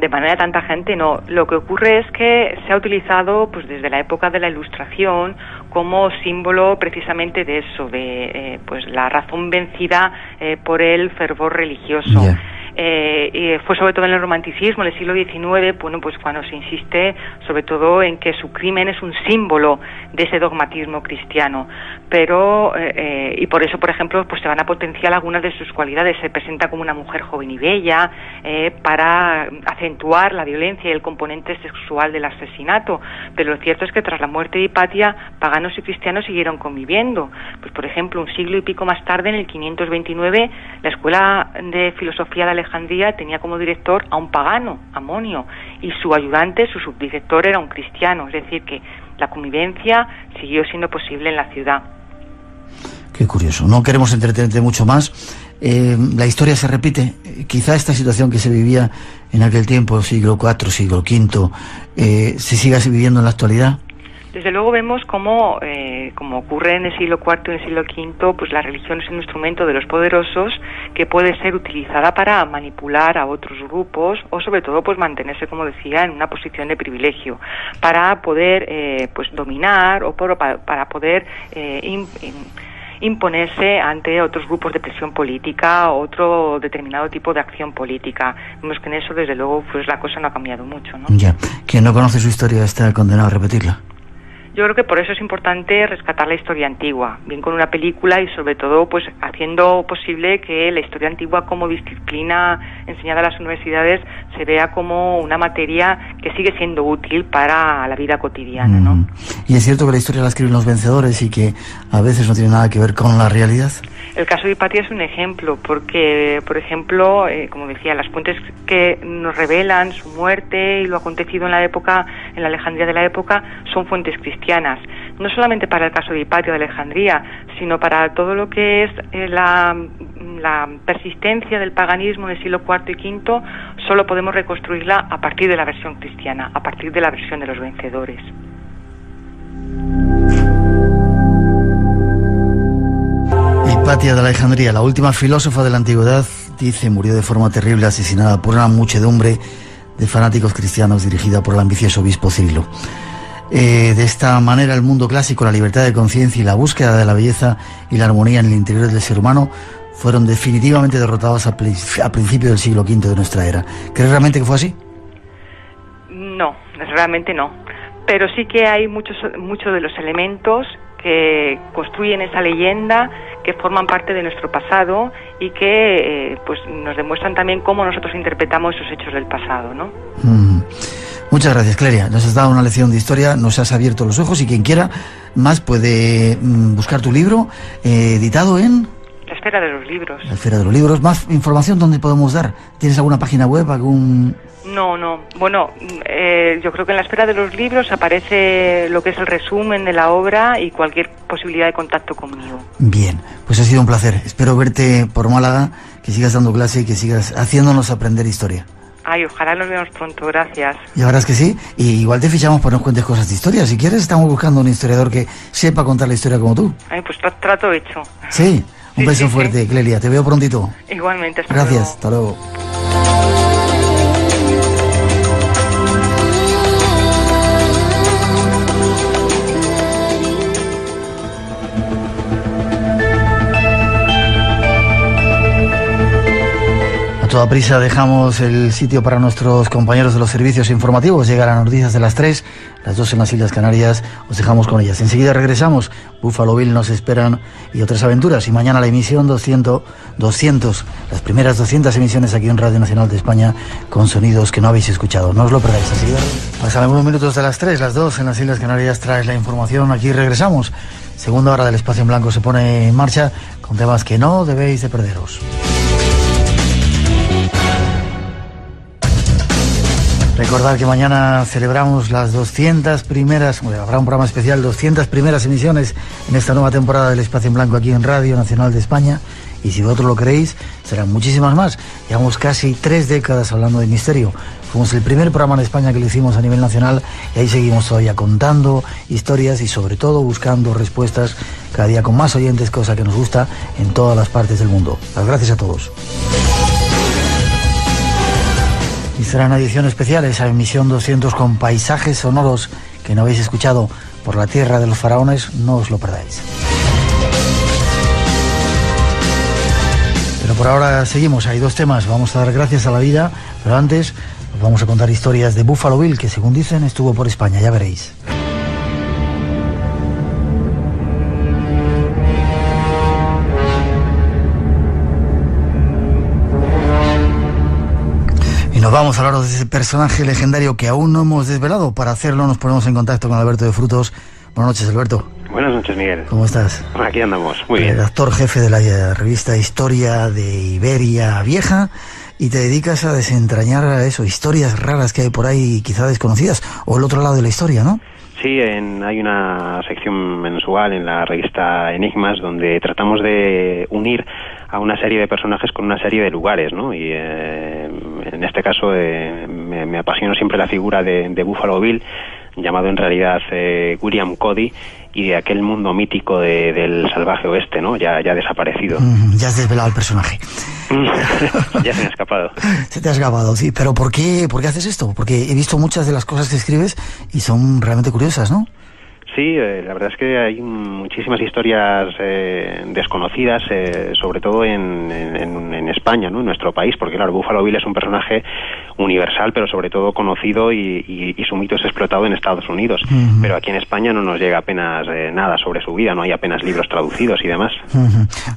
de manera tanta gente no. Lo que ocurre es que se ha utilizado pues desde la época de la Ilustración como símbolo precisamente de eso, de pues la razón vencida por el fervor religioso. Yeah. Y fue sobre todo en el romanticismo, en el siglo XIX, bueno, pues cuando se insiste sobre todo en que su crimen es un símbolo de ese dogmatismo cristiano, pero y por eso, por ejemplo, pues se van a potenciar algunas de sus cualidades. Se presenta como una mujer joven y bella para acentuar la violencia y el componente sexual del asesinato, pero lo cierto es que tras la muerte de Hipatia, paganos y cristianos siguieron conviviendo. Pues por ejemplo, un siglo y pico más tarde, en el 529, la Escuela de Filosofía de Alejandría tenía como director a un pagano, Amonio, y su ayudante, su subdirector, era un cristiano. Es decir, que la convivencia siguió siendo posible en la ciudad. Qué curioso. No queremos entretenerte mucho más. La historia se repite. Quizá esta situación que se vivía en aquel tiempo, siglo IV, siglo V, se siga viviendo en la actualidad. Desde luego vemos cómo, como ocurre en el siglo IV y en el siglo V, pues la religión es un instrumento de los poderosos que puede ser utilizada para manipular a otros grupos o sobre todo pues mantenerse, como decía, en una posición de privilegio, para poder pues dominar o para poder imponerse ante otros grupos de presión política o otro determinado tipo de acción política. Vemos que en eso desde luego pues la cosa no ha cambiado mucho, ¿no? Ya, quien no conoce su historia está condenado a repetirla. Yo creo que por eso es importante rescatar la historia antigua, bien con una película y sobre todo pues haciendo posible que la historia antigua como disciplina enseñada a las universidades se vea como una materia que sigue siendo útil para la vida cotidiana, ¿no? Y es cierto que la historia la escriben los vencedores y que a veces no tiene nada que ver con la realidad. El caso de Hipatia es un ejemplo, porque, por ejemplo, como decía, las fuentes que nos revelan su muerte y lo acontecido en la época, en la Alejandría de la época, son fuentes cristianas. No solamente para el caso de Hipatia de Alejandría, sino para todo lo que es la persistencia del paganismo en el siglo IV y V, solo podemos reconstruirla a partir de la versión cristiana, a partir de la versión de los vencedores. Hipatia de Alejandría, la última filósofa de la antigüedad, dice, murió de forma terrible, asesinada por una muchedumbre de fanáticos cristianos dirigida por el ambicioso obispo Cirilo. De esta manera, el mundo clásico, la libertad de conciencia y la búsqueda de la belleza y la armonía en el interior del ser humano fueron definitivamente derrotados a principios del siglo V de nuestra era. ¿Crees realmente que fue así? No, realmente no. Pero sí que hay muchos de los elementos que construyen esa leyenda, que forman parte de nuestro pasado y que pues nos demuestran también cómo nosotros interpretamos esos hechos del pasado, ¿no? Muchas gracias, Clelia. Nos has dado una lección de historia, nos has abierto los ojos y quien quiera más puede buscar tu libro, editado en... La Esfera de los Libros. La Esfera de los Libros. ¿Más información dónde podemos dar? ¿Tienes alguna página web, algún...? No. Bueno, yo creo que en La Esfera de los Libros aparece lo que es el resumen de la obra y cualquier posibilidad de contacto conmigo. Bien, pues ha sido un placer. Espero verte por Málaga, que sigas dando clase y que sigas haciéndonos aprender historia. Ay, ojalá nos veamos pronto, gracias. Y ahora es que sí, y igual te fichamos para que nos cuentes cosas de historia. Si quieres, estamos buscando un historiador que sepa contar la historia como tú. Ay, pues trato hecho. Sí, un beso fuerte, Clelia. Te veo prontito. Igualmente, hasta Gracias, luego. Hasta luego. A toda prisa dejamos el sitio para nuestros compañeros de los servicios informativos. Llegan las noticias de las 3, las 2 en las Islas Canarias. Os dejamos con ellas. Enseguida regresamos. Buffalo Bill nos esperan y otras aventuras. Y mañana la emisión 200, las primeras 200 emisiones aquí en Radio Nacional de España con sonidos que no habéis escuchado. No os lo perdáis. Enseguida pasan algunos minutos de las 3, las 2 en las Islas Canarias. Traes la información. Aquí regresamos. Segunda hora del Espacio en Blanco se pone en marcha con temas que no debéis de perderos. Recordad que mañana celebramos las 200 primeras, habrá un programa especial, 200 primeras emisiones en esta nueva temporada del Espacio en Blanco aquí en Radio Nacional de España. Y si vosotros lo queréis, serán muchísimas más. Llevamos casi 3 décadas hablando de misterio. Fuimos el primer programa en España que lo hicimos a nivel nacional y ahí seguimos todavía contando historias y sobre todo buscando respuestas cada día con más oyentes, cosa que nos gusta en todas las partes del mundo. Las gracias a todos. Y será una edición especial, esa emisión 200 con paisajes sonoros que no habéis escuchado por la tierra de los faraones, no os lo perdáis. Pero por ahora seguimos, hay 2 temas, vamos a dar gracias a la vida, pero antes os vamos a contar historias de Buffalo Bill, que según dicen estuvo por España, ya veréis. Nos vamos a hablar de ese personaje legendario que aún no hemos desvelado. Para hacerlo nos ponemos en contacto con Alberto de Frutos. Buenas noches, Alberto. Buenas noches, Miguel. ¿Cómo estás? Aquí andamos, muy bien. Redactor jefe de la revista Historia de Iberia Vieja, y te dedicas a desentrañar eso, historias raras que hay por ahí, quizá desconocidas, o el otro lado de la historia, ¿no? Sí, hay una sección mensual en la revista Enigmas donde tratamos de unir a una serie de personajes con una serie de lugares, ¿no? Y en este caso me apasionó siempre la figura de Buffalo Bill, llamado en realidad William Cody, y de aquel mundo mítico del salvaje oeste, ¿no? Ya desaparecido. Ya has desvelado el personaje. Ya se me ha escapado. Se te ha escapado, sí. Pero ¿por qué haces esto? Porque he visto muchas de las cosas que escribes y son realmente curiosas, ¿no? Sí, la verdad es que hay muchísimas historias desconocidas, sobre todo en España, ¿no? En nuestro país, porque claro, Buffalo Bill es un personaje universal, pero sobre todo conocido y su mito es explotado en Estados Unidos. Pero aquí en España no nos llega apenas nada sobre su vida, no hay apenas libros traducidos y demás.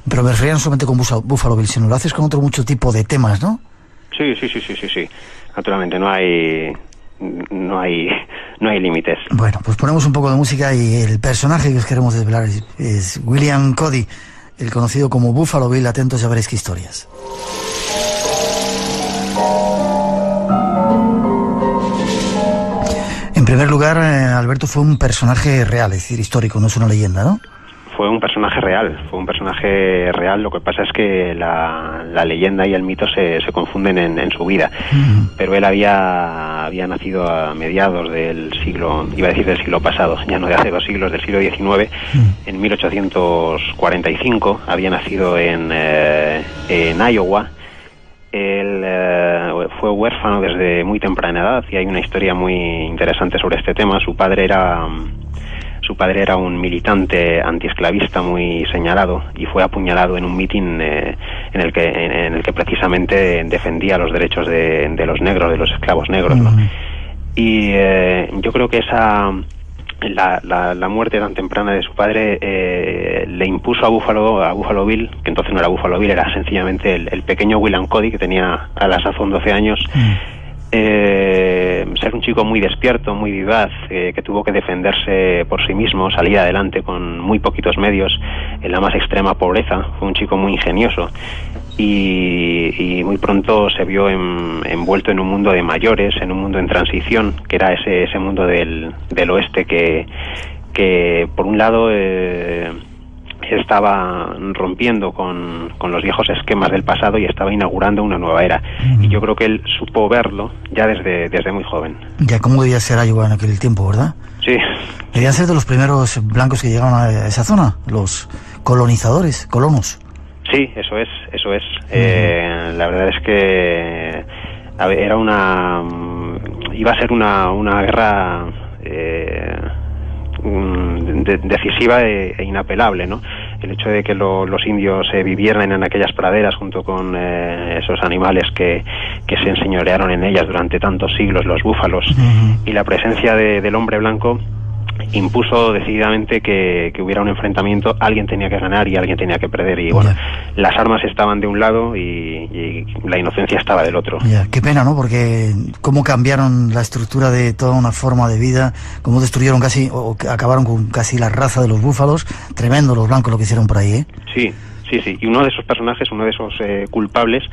Pero me refería no solamente con Buffalo Bill, sino lo haces con otro mucho tipo de temas, ¿no? Sí. Naturalmente, no hay límites. Bueno, pues ponemos un poco de música y el personaje que os queremos desvelar es William Cody, el conocido como Buffalo Bill. Atentos, ya veréis qué historias. En primer lugar, Alberto, fue un personaje real, es decir, histórico, no es una leyenda, ¿no? Fue un personaje real, lo que pasa es que la leyenda y el mito se confunden en su vida, pero él había nacido a mediados del siglo, iba a decir del siglo pasado, ya no de hace 2 siglos, del siglo XIX, en 1845, había nacido en Iowa. Él fue huérfano desde muy temprana edad y hay una historia muy interesante sobre este tema. Su padre era un militante antiesclavista muy señalado y fue apuñalado en un mitin en el que precisamente defendía los derechos de los negros, de los esclavos negros, ¿no? Y yo creo que la muerte tan temprana de su padre le impuso a Buffalo Bill, que entonces no era Buffalo Bill, era sencillamente el pequeño William Cody, que tenía a la sazón 12 años, ser un chico muy despierto, muy vivaz, que tuvo que defenderse por sí mismo, salir adelante con muy poquitos medios, en la más extrema pobreza. Fue un chico muy ingenioso y muy pronto se vio envuelto en un mundo de mayores, en un mundo en transición, que era ese mundo del oeste que por un lado estaba rompiendo con los viejos esquemas del pasado y estaba inaugurando una nueva era. Y yo creo que él supo verlo ya desde muy joven. Ya, ¿cómo debía ser Iowa en aquel tiempo, verdad? Sí. Debían ser de los primeros blancos que llegaron a esa zona, los colonizadores, colonos. Sí, eso es. La verdad es que iba a ser una guerra decisiva e inapelable, ¿no? El hecho de que los indios vivieran en aquellas praderas junto con esos animales que se enseñorearon en ellas durante tantos siglos, los búfalos, y la presencia del hombre blanco impuso decididamente que hubiera un enfrentamiento. Alguien tenía que ganar y alguien tenía que perder, y bueno, las armas estaban de un lado y la inocencia estaba del otro. Qué pena, ¿no? Porque cómo cambiaron la estructura de toda una forma de vida, cómo destruyeron casi, o acabaron con casi la raza de los búfalos. Tremendo los blancos lo que hicieron por ahí, ¿eh? Sí. Y uno de esos personajes, uno de esos culpables,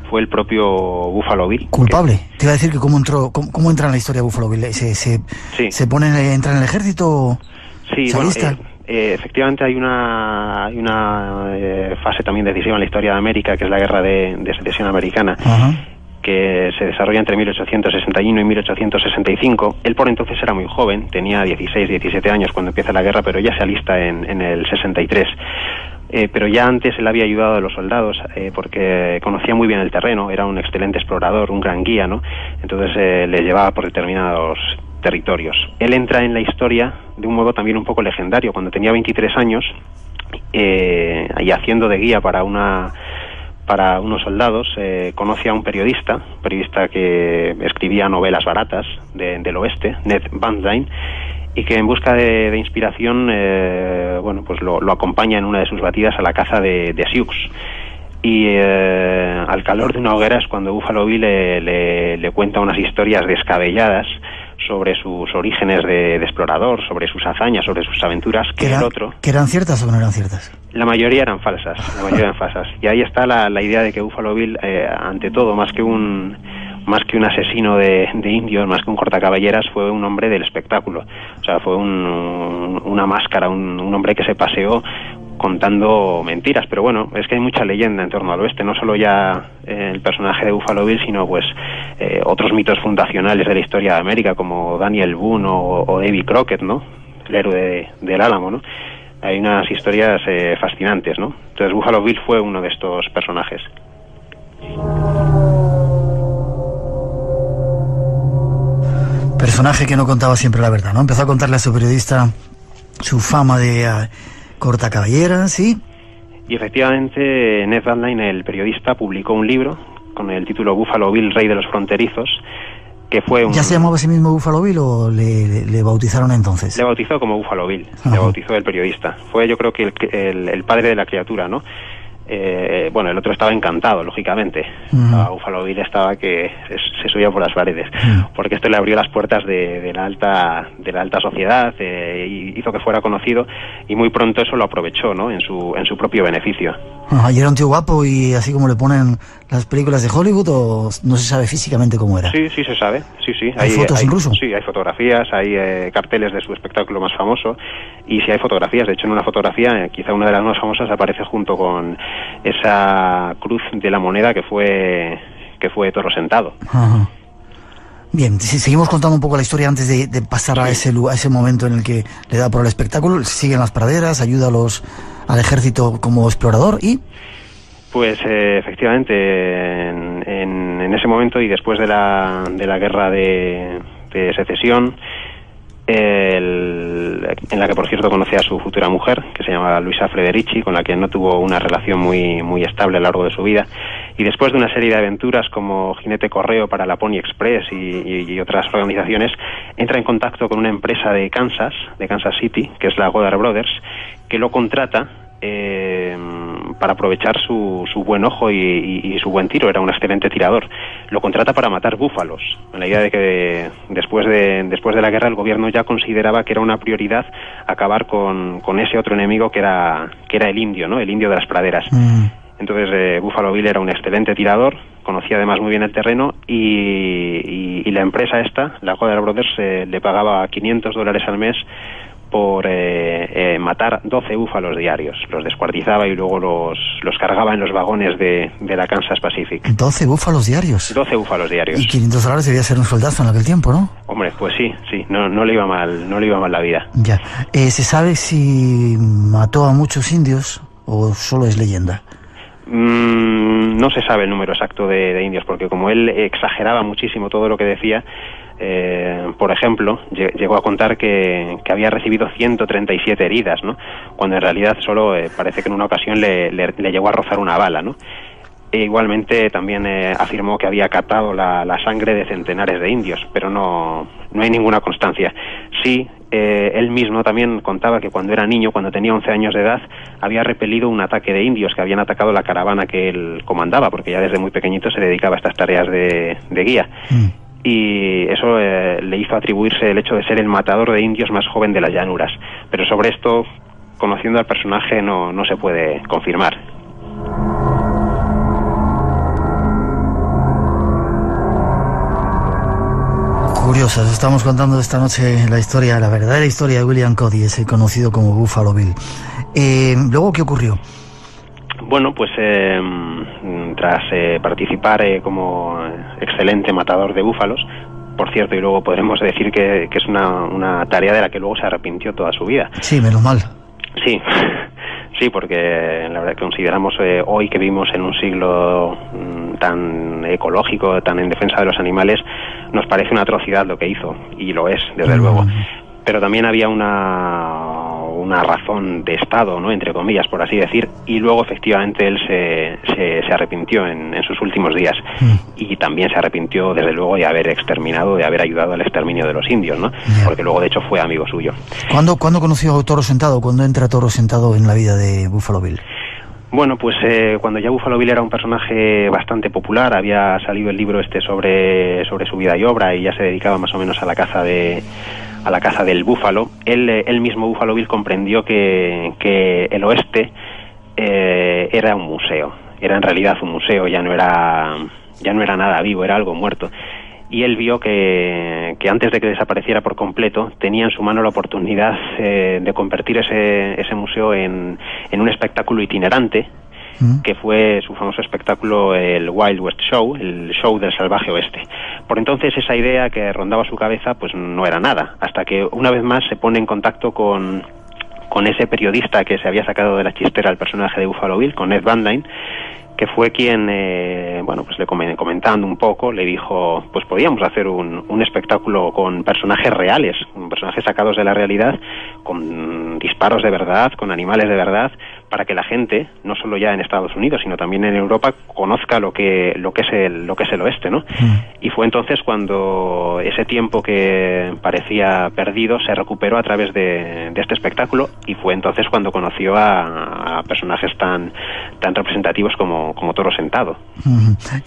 fue el propio Buffalo Bill. ¿Culpable? Te iba a decir que cómo entra en la historia Buffalo Bill. ¿Se entra en el ejército? Sí, bueno, efectivamente hay una fase también decisiva en la historia de América, que es la guerra de secesión americana, que se desarrolla entre 1861 y 1865. Él por entonces era muy joven, tenía 16, 17 años cuando empieza la guerra, pero ya se alista en el 63. pero ya antes él había ayudado a los soldados porque conocía muy bien el terreno, era un excelente explorador, un gran guía, ¿no? Entonces les llevaba por determinados territorios. Él entra en la historia de un modo también un poco legendario. Cuando tenía 23 años y haciendo de guía para unos soldados, conoce a un periodista que escribía novelas baratas del oeste, Ned Banzine, y que en busca de inspiración pues lo acompaña en una de sus batidas a la caza de Sioux. Y al calor de una hoguera es cuando Buffalo Bill le cuenta unas historias descabelladas sobre sus orígenes de explorador, sobre sus hazañas, sobre sus aventuras, ¿Que eran ciertas o no eran ciertas? La mayoría eran falsas, y ahí está la idea de que Buffalo Bill, ante todo, más que un asesino de indios, más que un cortacaballeras, fue un hombre del espectáculo. O sea, fue una máscara, un hombre que se paseó contando mentiras. Pero bueno, es que hay mucha leyenda en torno al oeste, no solo ya el personaje de Buffalo Bill, sino pues otros mitos fundacionales de la historia de América, como Daniel Boone o Davy Crockett, ¿no? El héroe del Álamo, ¿no? Hay unas historias fascinantes, ¿no? Entonces Buffalo Bill fue uno de estos personajes. Personaje que no contaba siempre la verdad, ¿no? Empezó a contarle a su periodista su fama de cortacaballera, ¿sí? Y efectivamente Ned Banzine, el periodista, publicó un libro con el título Buffalo Bill, Rey de los Fronterizos, que fue un... ¿Ya se llamaba a sí mismo Buffalo Bill o le bautizaron entonces? Le bautizó como Buffalo Bill, Ajá. Le bautizó el periodista. Fue, yo creo que el padre de la criatura, ¿no? El otro estaba encantado, lógicamente. A Buffalo Bill estaba que se subía por las paredes, porque esto le abrió las puertas de la alta sociedad, y hizo que fuera conocido, y muy pronto eso lo aprovechó, ¿no? En su propio beneficio. Ajá, ¿y era un tío guapo y así como le ponen las películas de Hollywood, o no se sabe físicamente cómo era? Sí, se sabe, sí. ¿Hay fotos incluso? Sí, hay fotografías, hay carteles de su espectáculo más famoso, y sí hay fotografías. De hecho, en una fotografía, quizá una de las más famosas, aparece junto con esa cruz de la moneda que fue Toro Sentado. Ajá. Bien, si seguimos contando un poco la historia antes de pasar a ese momento en el que le da por el espectáculo. Sigue en las praderas, ayuda al ejército como explorador y... Pues efectivamente, en ese momento y después de la guerra de secesión, en la que por cierto conoce a su futura mujer, que se llamaba Luisa Frederici, con la que no tuvo una relación muy, muy estable a lo largo de su vida, y después de una serie de aventuras como jinete correo para la Pony Express y otras organizaciones, entra en contacto con una empresa de Kansas City, que es la Goddard Brothers, que lo contrata para aprovechar su buen ojo y su buen tiro. Era un excelente tirador. Lo contrata para matar búfalos, en la idea de que después de la guerra el gobierno ya consideraba que era una prioridad acabar con ese otro enemigo que era el indio, ¿no? El indio de las praderas. Entonces Buffalo Bill era un excelente tirador, conocía además muy bien el terreno, y la empresa esta, la Goddard Brothers, le pagaba $500 al mes por matar 12 búfalos diarios. Los descuartizaba y luego los cargaba en los vagones de la Kansas Pacific. 12 búfalos diarios. 12 búfalos diarios. Y $500 debía ser un soldazo en aquel tiempo, ¿no? Hombre, pues sí, no le iba mal la vida. Ya. ¿Se sabe si mató a muchos indios o solo es leyenda? No se sabe el número exacto de indios, porque como él exageraba muchísimo todo lo que decía, por ejemplo, llegó a contar que había recibido 137 heridas, ¿no? Cuando en realidad solo parece que en una ocasión le llegó a rozar una bala, ¿no? E igualmente también afirmó que había catado la sangre de centenares de indios, pero no hay ninguna constancia. Sí, él mismo también contaba que cuando era niño, cuando tenía 11 años de edad, había repelido un ataque de indios que habían atacado la caravana que él comandaba, porque ya desde muy pequeñito se dedicaba a estas tareas de guía. Y eso le hizo atribuirse el hecho de ser el matador de indios más joven de las llanuras. Pero sobre esto, conociendo al personaje, no se puede confirmar. Curiosas, estamos contando esta noche la verdadera historia de William Cody, ese conocido como Buffalo Bill. Luego, ¿qué ocurrió? Bueno, pues tras participar como excelente matador de búfalos, por cierto, y luego podremos decir que es una tarea de la que luego se arrepintió toda su vida. Sí, menos mal. Sí, Sí, porque la verdad que consideramos hoy que vivimos en un siglo tan ecológico, tan en defensa de los animales, nos parece una atrocidad lo que hizo, y lo es, desde luego. Pero también había una razón de Estado, ¿no?, entre comillas, por así decir, y luego efectivamente él se arrepintió en sus últimos días, y también se arrepintió desde luego de haber exterminado, de haber ayudado al exterminio de los indios, ¿no? Porque luego de hecho fue amigo suyo. ¿Cuándo conoció a Toro Sentado? ¿Cuándo entra Toro Sentado en la vida de Buffalo Bill? Bueno, pues cuando ya Buffalo Bill era un personaje bastante popular, había salido el libro sobre su vida y obra, y ya se dedicaba más o menos a la caza del búfalo. Él mismo, Buffalo Bill, comprendió que el oeste era un museo, era en realidad un museo, ya no era nada vivo, era algo muerto. Y él vio que antes de que desapareciera por completo, tenía en su mano la oportunidad de convertir ese museo en un espectáculo itinerante, que fue su famoso espectáculo, el Wild West Show, el show del salvaje oeste. Por entonces esa idea que rondaba su cabeza pues no era nada, hasta que una vez más se pone en contacto con ese periodista que se había sacado de la chistera al personaje de Buffalo Bill, con Ed Van Dyne, que fue quien, pues le comentando un poco, le dijo, pues podíamos hacer un espectáculo con personajes reales, con personajes sacados de la realidad, con disparos de verdad, con animales de verdad, para que la gente, no solo ya en Estados Unidos, sino también en Europa, conozca lo que es el oeste, ¿no? Y fue entonces cuando ese tiempo que parecía perdido se recuperó a través de este espectáculo, y fue entonces cuando conoció a personajes tan representativos como Toro Sentado.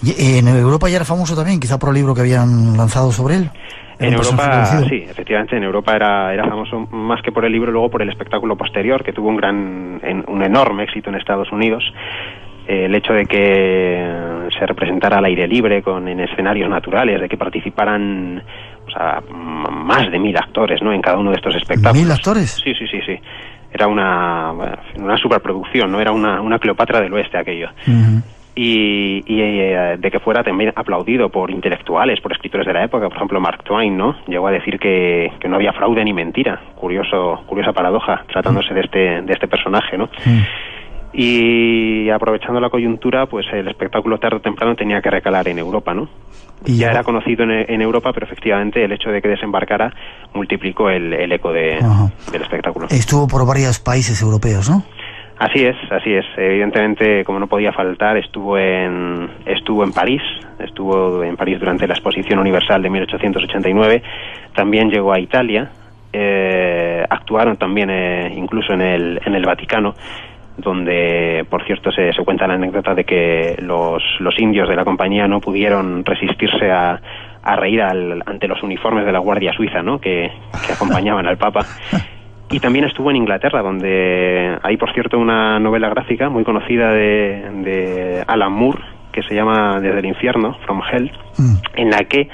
¿Y en Europa ya era famoso también, quizá por el libro que habían lanzado sobre él? En Europa, sí, efectivamente, en Europa era famoso más que por el libro, luego por el espectáculo posterior, que tuvo un enorme éxito en Estados Unidos. El hecho de que se representara al aire libre, en escenarios naturales, de que participaran más de 1000 actores, ¿no?, en cada uno de estos espectáculos. ¿1000 actores? Sí. Era una superproducción, ¿no? Era una Cleopatra del Oeste aquello. Y de que fuera también aplaudido por intelectuales, por escritores de la época, por ejemplo Mark Twain, ¿no? Llegó a decir que no había fraude ni mentira. Curiosa paradoja, tratándose de este personaje, ¿no? Y aprovechando la coyuntura, pues el espectáculo tarde o temprano tenía que recalar en Europa, ¿no? Ya era conocido en Europa, pero efectivamente el hecho de que desembarcara multiplicó el eco del espectáculo. Estuvo por varios países europeos, ¿no? Así es. Evidentemente, como no podía faltar, estuvo en París. Estuvo en París durante la Exposición Universal de 1889. También llegó a Italia. Actuaron también incluso en el Vaticano, donde, por cierto, se cuenta la anécdota de que los indios de la compañía no pudieron resistirse a reír ante los uniformes de la Guardia Suiza, ¿no?, que acompañaban al Papa. Y también estuvo en Inglaterra, donde hay, por cierto, una novela gráfica muy conocida de Alan Moore, que se llama Desde el infierno, From Hell, en la que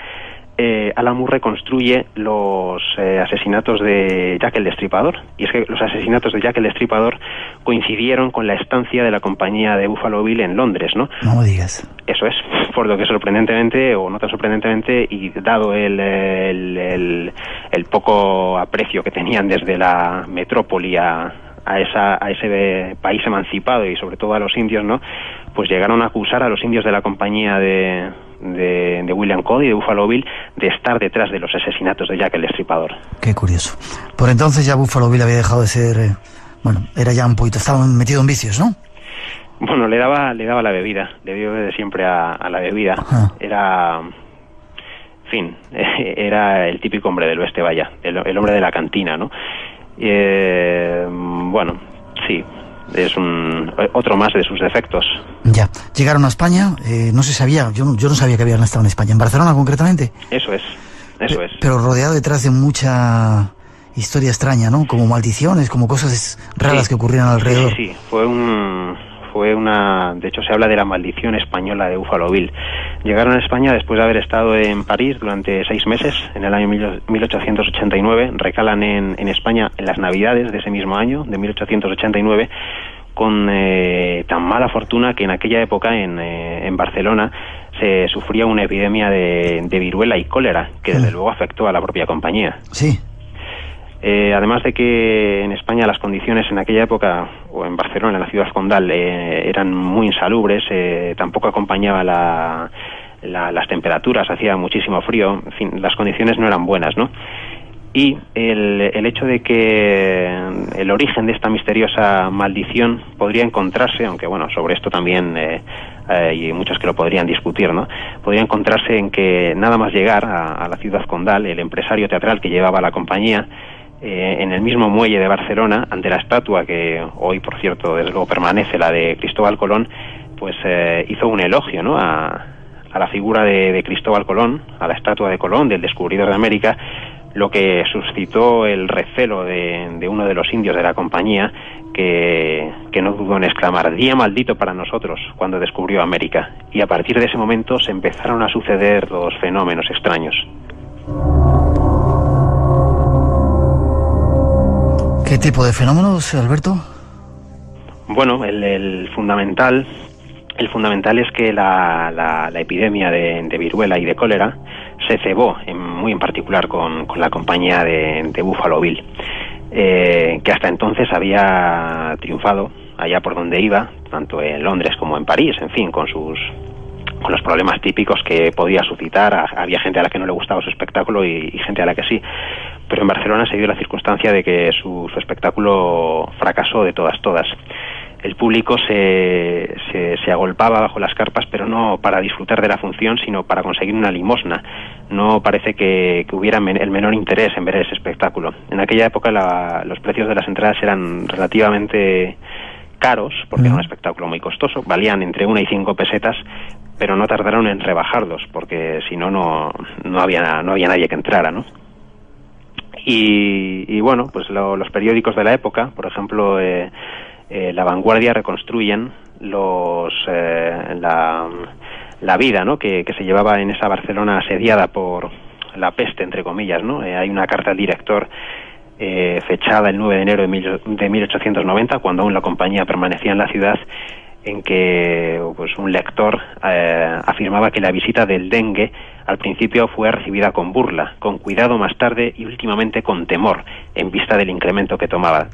Alan Moore reconstruye los asesinatos de Jack el Destripador. Y es que los asesinatos de Jack el Destripador coincidieron con la estancia de la compañía de Buffalo Bill en Londres, ¿no? No me digas. Eso es, por lo que sorprendentemente, o no tan sorprendentemente, y dado el poco aprecio que tenían desde la metrópoli a ese país emancipado, y sobre todo a los indios, ¿no?, pues llegaron a acusar a los indios de la compañía de William Cody, de Buffalo Bill, de estar detrás de los asesinatos de Jack el Destripador. Qué curioso. Por entonces ya Buffalo Bill había dejado de ser... era ya un poquito... Estaba metido en vicios, ¿no? Bueno, le daba la bebida. Le dio de siempre a la bebida. Era... En fin, era el típico hombre del oeste, vaya. El hombre de la cantina, ¿no? Bueno, sí... Es otro más de sus defectos. Ya. Llegaron a España, no se sabía, yo no sabía que habían estado en España, en Barcelona concretamente. Eso es. Pero rodeado detrás de mucha historia extraña, ¿no? Como maldiciones, como cosas raras que ocurrían alrededor. Sí, de hecho se habla de la maldición española de Buffalo Bill. Llegaron a España después de haber estado en París durante 6 meses, en el año 1889, recalan en España en las Navidades de ese mismo año, de 1889, con tan mala fortuna que en aquella época en Barcelona se sufría una epidemia de viruela y cólera, que desde luego afectó a la propia compañía. Sí. Además de que en España las condiciones en aquella época, o en Barcelona, en la ciudad condal, eran muy insalubres, tampoco acompañaba las temperaturas, hacía muchísimo frío, en fin, las condiciones no eran buenas, ¿no? Y el hecho de que el origen de esta misteriosa maldición podría encontrarse, aunque bueno, sobre esto también hay muchos que lo podrían discutir, ¿no? Podría encontrarse en que nada más llegar a la ciudad condal, el empresario teatral que llevaba la compañía, en el mismo muelle de Barcelona, ante la estatua que hoy, por cierto, desde luego permanece, la de Cristóbal Colón, pues hizo un elogio, ¿no?, a la figura de Cristóbal Colón, a la estatua de Colón, del descubridor de América, lo que suscitó el recelo de uno de los indios de la compañía, que no dudó en exclamar: «Día maldito para nosotros», cuando descubrió América. Y a partir de ese momento se empezaron a suceder los fenómenos extraños. ¿Qué tipo de fenómenos, Alberto? Bueno, el fundamental es que la epidemia de viruela y de cólera se cebó muy en particular con la compañía de Buffalo Bill, que hasta entonces había triunfado allá por donde iba, tanto en Londres como en París, en fin, con los problemas típicos que podía suscitar. Había gente a la que no le gustaba su espectáculo y gente a la que sí, pero en Barcelona se dio la circunstancia de que su espectáculo fracasó de todas. El público se agolpaba bajo las carpas, pero no para disfrutar de la función, sino para conseguir una limosna. No parece que hubiera el menor interés en ver ese espectáculo. En aquella época los precios de las entradas eran relativamente caros, porque era un espectáculo muy costoso, valían entre 1 y 5 pesetas, pero no tardaron en rebajarlos, porque si no había nadie que entrara, ¿no? Y bueno, pues los periódicos de la época, por ejemplo, La Vanguardia, reconstruyen la vida, ¿no?, que se llevaba en esa Barcelona asediada por la peste, entre comillas, ¿no? Hay una carta al director fechada el 9 de enero de 1890, cuando aún la compañía permanecía en la ciudad, en que pues un lector afirmaba que la visita del dengue al principio fue recibida con burla, con cuidado más tarde y últimamente con temor, en vista del incremento que tomaba,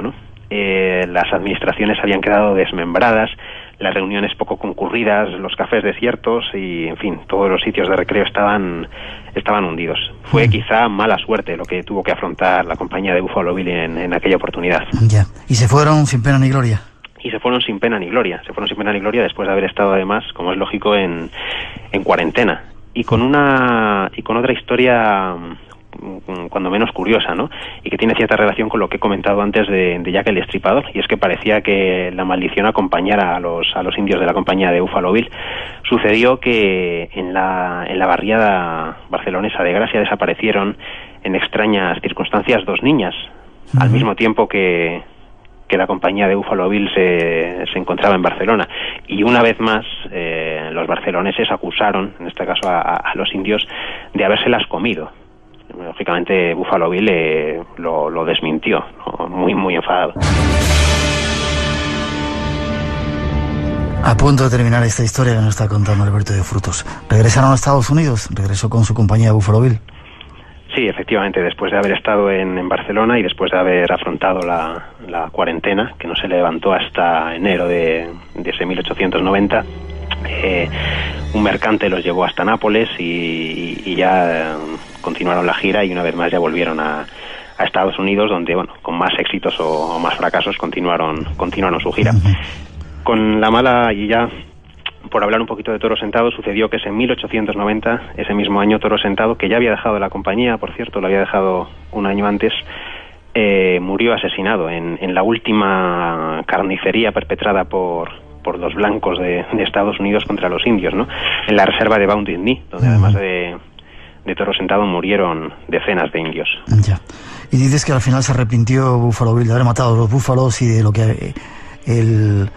¿no? Las administraciones habían quedado desmembradas, las reuniones poco concurridas, los cafés desiertos y, en fin, todos los sitios de recreo estaban hundidos. Fue quizá mala suerte lo que tuvo que afrontar la compañía de Buffalo Bill en aquella oportunidad. Ya. ¿Y se fueron sin pena ni gloria? Y se fueron sin pena ni gloria. Después de haber estado, además, como es lógico, en cuarentena. Y con otra historia cuando menos curiosa, ¿no?, y que tiene cierta relación con lo que he comentado antes de Jack el Destripador, y es que parecía que la maldición acompañara a los indios de la compañía de Buffalo Bill. Sucedió que en la barriada barcelonesa de Gracia desaparecieron en extrañas circunstancias 2 niñas, al mismo tiempo que la compañía de Buffalo Bill se encontraba en Barcelona. Y una vez más los barceloneses acusaron, en este caso a los indios, de habérselas comido. Lógicamente Buffalo Bill lo desmintió, ¿no?, muy enfadado. A punto de terminar esta historia que nos está contando Alberto de Frutos. ¿Regresaron a Estados Unidos? ¿Regresó con su compañía de Buffalo Bill? Sí, efectivamente, después de haber estado en Barcelona y después de haber afrontado la cuarentena, que no se levantó hasta enero de ese 1890, un mercante los llevó hasta Nápoles y ya continuaron la gira, y una vez más ya volvieron a Estados Unidos, donde, bueno, con más éxitos o más fracasos continuaron su gira. Con la mala, y ya por hablar un poquito de Toro Sentado, sucedió que en 1890, ese mismo año, Toro Sentado, que ya había dejado la compañía, por cierto, lo había dejado un año antes, murió asesinado en la última carnicería perpetrada por los blancos de Estados Unidos contra los indios, ¿no?, en la reserva de Wounded Knee, donde además de Toro Sentado murieron decenas de indios. Ya. Y dices que al final se arrepintió Buffalo Bill de haber matado a los búfalos y de lo que el